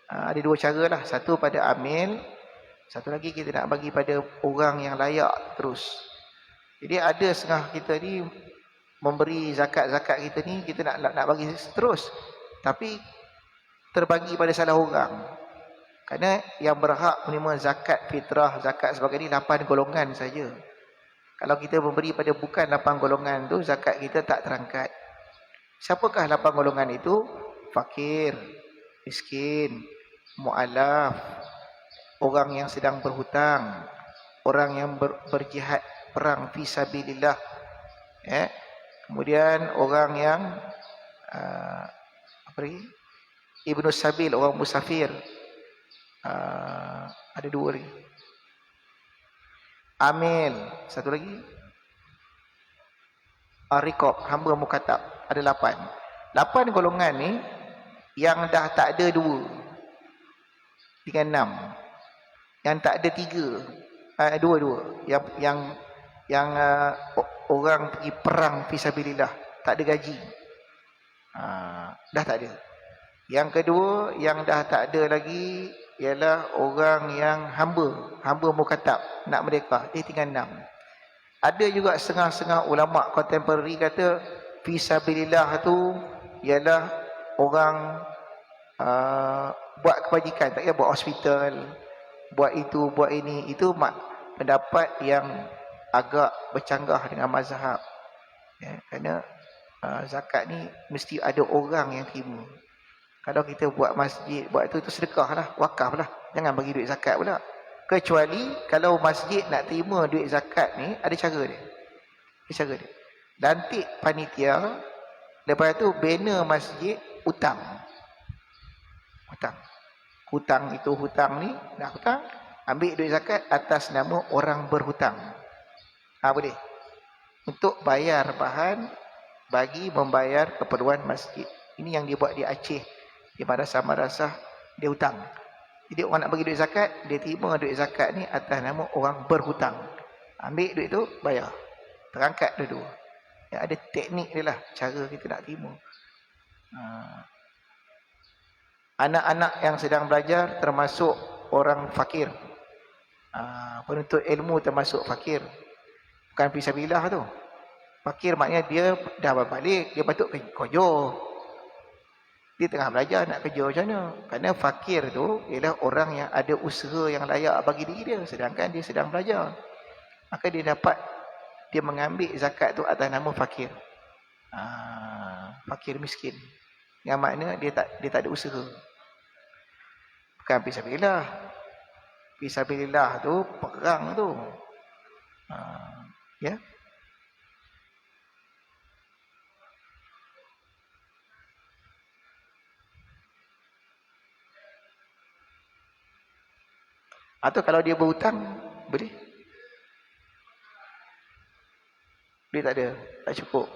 Ada dua cara lah. Satu pada amil. Satu lagi kita nak bagi pada orang yang layak terus. Jadi ada setengah kita ni memberi zakat-zakat kita ni, kita nak bagi terus. Tapi terbagi pada salah orang. Kerana yang berhak menerima zakat fitrah, zakat sebagainya ni 8 golongan saja. Kalau kita memberi pada bukan 8 golongan tu, zakat kita tak terangkat. Siapakah 8 golongan itu? Fakir, miskin, mu'alaf, orang yang sedang berhutang, orang yang berjihad perang fi sabilillah, kemudian orang yang apa lagi? Ibnu Sabil, orang musafir. Ada 2 lagi. Amil, satu lagi. Riqab, hamba mukatab. Ada 8. 8 golongan ni yang dah tak ada 2 dengan 6. Yang tak ada 3, 2. Yang orang pergi perang fisabilillah, tak ada gaji. Dah tak ada. Yang kedua, yang dah tak ada lagi ialah orang yang hamba mukatab, nak merdeka. Dia tinggal 6. Ada juga setengah-setengah ulama kontemporari kata fisabilillah tu ialah orang buat kebajikan, tak payah buat hospital, buat itu, buat ini. Itu pendapat yang agak bercanggah dengan mazhab. Kerana zakat ni mesti ada orang yang terima. Kalau kita buat masjid, buat itu sedekah lah, wakaf lah. Jangan bagi duit zakat pula. Kecuali kalau masjid nak terima duit zakat ni, ada cara dia. Ada cara dia. Lantik panitia, lepas tu banner masjid, hutang. Hutang itu, hutang ni, nak hutang, ambil duit zakat atas nama orang berhutang. Boleh. Untuk bayar bahan, bagi membayar keperluan masjid. Ini yang dia buat di Aceh. Di madrasah-madrasah, dia hutang. Jadi orang nak bagi duit zakat, dia terima duit zakat ni atas nama orang berhutang. Ambil duit tu, bayar. Terangkat dua-dua. Ya, ada teknik dia lah, cara kita nak terima. Anak-anak yang sedang belajar termasuk orang fakir. Penuntut ilmu termasuk fakir. Bukan fisabilillah tu. Fakir maknanya dia dah balik, dia patut kerja. Dia tengah belajar nak kerja macam mana. Kerana fakir tu ialah orang yang ada usaha yang layak bagi diri dia. Sedangkan dia sedang belajar. Maka dia mengambil zakat tu atas nama fakir. Fakir miskin. Yang makna dia tak ada usaha. Bukan fisabilillah. Fisabilillah tu perang tu. Ya. Atau kalau dia berhutang, boleh? Dia tak ada, tak cukup.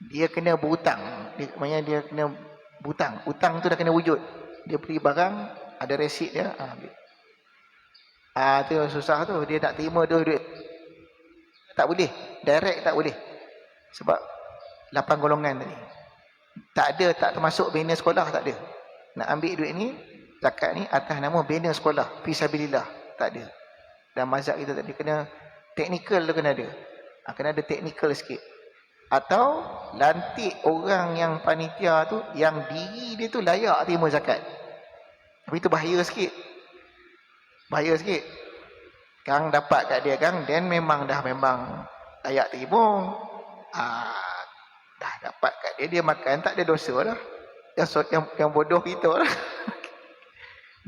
Dia kena berhutang. Maksudnya dia kena berhutang. Hutang tu dah kena wujud. Dia beli barang, ada resit dia, ambil. Tu yang susah tu. Dia nak terima duit. Tak boleh. Direct tak boleh. Sebab 8 golongan tadi. Tak ada, tak termasuk banner sekolah, tak ada. Nak ambil duit ni, zakat ni atas nama banner sekolah, fisabilillah, tak ada. Dan mazhab kita tadi kena teknikal tu kena ada. Kena ada teknikal sikit. Atau lantik orang yang panitia tu, yang diri dia tu layak terima zakat. Tapi itu bahaya sikit. Bahaya sikit. Kang dapat kat dia Kang, dan memang layak terima. Dah dapat kat dia makan, tak ada dosa dah. yang bodoh kita lah.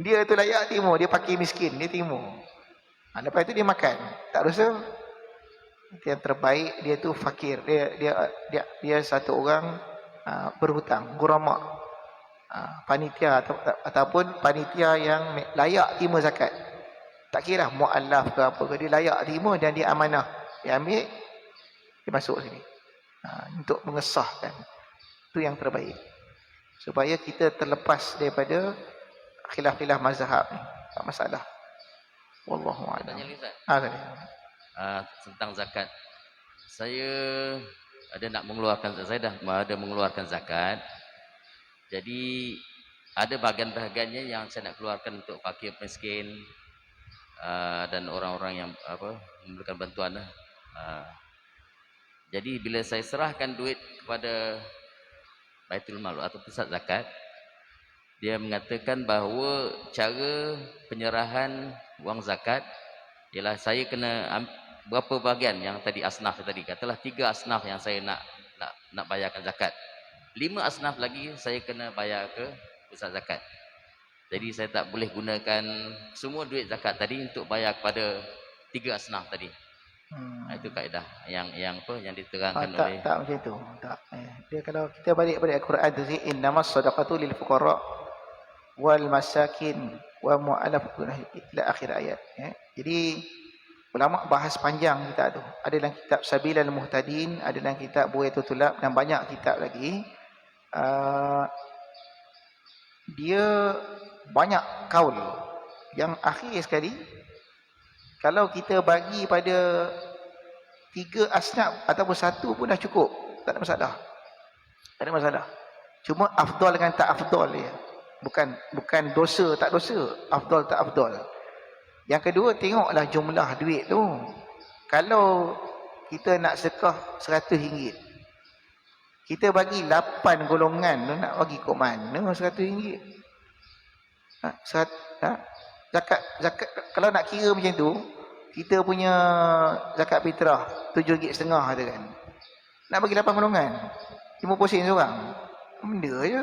Dia tu layak timur, dia fakir miskin, dia timur. Lepas tu dia makan, tak dosa. Yang terbaik dia tu fakir, dia satu orang berhutang, gurama, panitia ataupun panitia yang layak terima zakat. Tak kira mu'allaf ke apa ke, dia layak terima dan dia amanah. Dia ambil, dia masuk sini. Untuk mengesahkan. Itu yang terbaik. Supaya kita terlepas daripada khilaf-khilaf mazhab ni. Tak masalah. Wallahu a'lam. Tanya lagi, Ustaz. Tadi. Tentang zakat. Saya ada nak mengeluarkan, saya dah ada mengeluarkan zakat. Jadi ada bahagian-bahagiannya yang saya nak keluarkan untuk fakir miskin dan orang-orang yang memerlukan bantuan. Jadi bila saya serahkan duit kepada Baitul Mal atau pusat zakat, dia mengatakan bahawa cara penyerahan wang zakat ialah saya kena berapa bahagian yang tadi asnaf tadi, katalah 3 asnaf yang saya nak bayarkan zakat, 5 asnaf lagi saya kena bayar ke pusat zakat. Jadi saya tak boleh gunakan semua duit zakat tadi untuk bayar kepada 3 asnaf tadi. Itu kaedah yang diterangkan oleh tak macam tu. Tak. Dia kalau kita balik pada Al-Quran tu, innamas sadaqatu lil fuqara wal masakin wa mu'allafat ila akhir ayat. Jadi ulama bahas panjang kitab tu. Ada dalam kitab Sabilal Muhtadin, ada dalam kitab Bughyatul Tulab dan banyak kitab lagi. Dia banyak kaul. Yang akhir sekali, kalau kita bagi pada 3 asnaf ataupun 1 pun dah cukup, tak ada masalah. Tak ada masalah. Cuma afdal dengan tak afdal dia. Bukan dosa tak dosa, afdal tak afdal. Yang kedua, tengoklah jumlah duit tu. Kalau kita nak sedekah RM100, kita bagi 8 golongan tu, nak bagi kat mana RM100? Zakat kalau nak kira macam tu, kita punya zakat fitrah RM7.5 tu kan, nak bagi 8 golongan 50 sen seorang, benda je.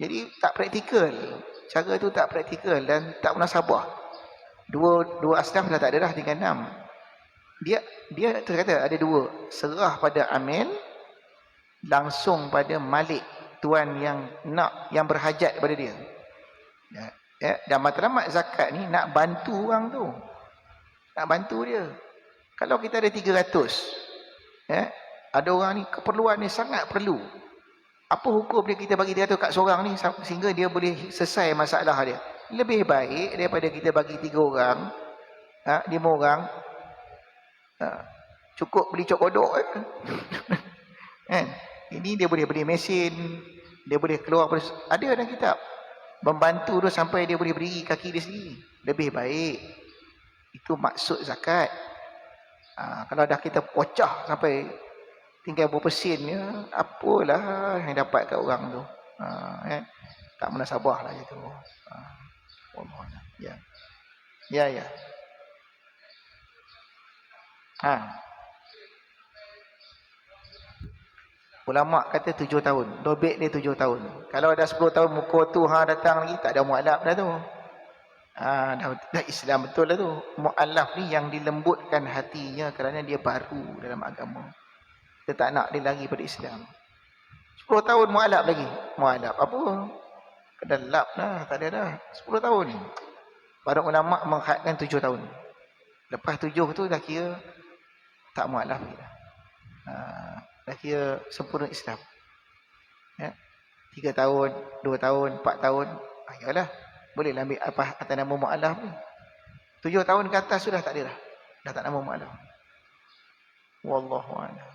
Jadi tak praktikal, cara tu tak praktikal dan tak munasabah. Dua asnaf dah tak ada dah, tinggal 6. Dia terkata ada 2, serah pada amil, langsung pada malik, tuan yang berhajat pada dia. Dan matlamat zakat ni nak bantu orang tu, nak bantu dia. Kalau kita ada 300, ada orang ni keperluan ni sangat perlu, apa hukum dia kita bagi 300 kat seorang ni sehingga dia boleh selesai masalah dia? Lebih baik daripada kita bagi 3 orang, 5 orang, cukup beli cok kodok kan. Ini dia boleh beli mesin, dia boleh keluar, ada dalam kitab, membantu tu sampai dia boleh berdiri kaki dia sendiri. Lebih baik. Itu maksud zakat. Kalau dah kita pocah sampai tinggal berapa sen ya, apalah yang dapat kat orang tu. Tak munasabah lah itu. Ya. Ulama kata 7 tahun. Dobek dia 7 tahun. Kalau dah 10 tahun muka tu datang lagi, tak ada mu'alaf dah tu. Dah Islam betul lah tu. Mu'alaf ni yang dilembutkan hatinya kerana dia baru dalam agama. Kita tak nak dia lari pada Islam. 10 tahun mu'alaf lagi. Mu'alaf apa? Kedalap lah, tak ada dah. 10 tahun. Baru ulama menghadkan 7 tahun. Lepas 7 tu dah kira tak mu'alaf lagi dah. Dah kira sempurna Islam. 3 tahun, 2 tahun, 4 tahun. Ayolah, bolehlah ambil apa atas nama mu'alaf ni. 7 tahun ke atas sudah tak ada dah. Dah tak nama mu'alaf. Wallahu a'lam.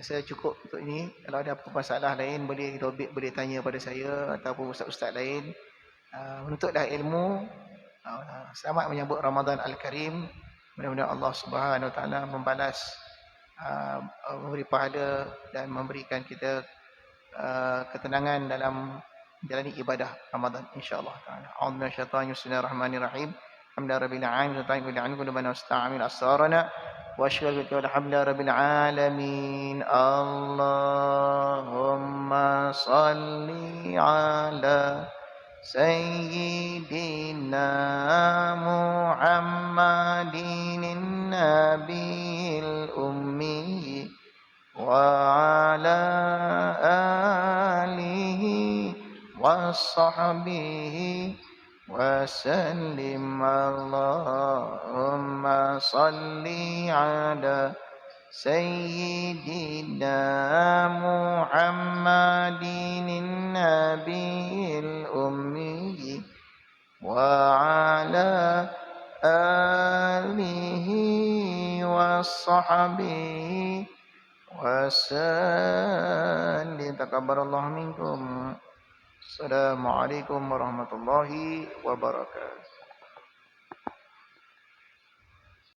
Saya cukup untuk ini. Kalau ada apa masalah lain, boleh Robik boleh tanya pada saya ataupun ustaz-ustaz lain. Menuntutlah ilmu. Selamat menyambut Ramadan Al-Karim. Mudah-mudahan Allah Subhanahu Wa Taala membalas, memberi pahala dan memberikan kita ketenangan dalam menjalani ibadah Ramadan insya-Allah taala. A'udzu minasyaitonir rajim. Bismillahirrahmanirrahim. Alhamdulillahirabbil alamin. Wa ta'ala qul 'anna wa nasta'mil asrarana واشغل بك والحمد لله رب العالمين. اللهم صل على سيدنا محمد النبي الأمي وعلى آله وصحبه وسلم. اللهم صل على سيدنا محمد النبي الأمي وعلى آله وصحبه وسلم. تقبل الله منكم. السلام عليكم ورحمة الله وبركاته.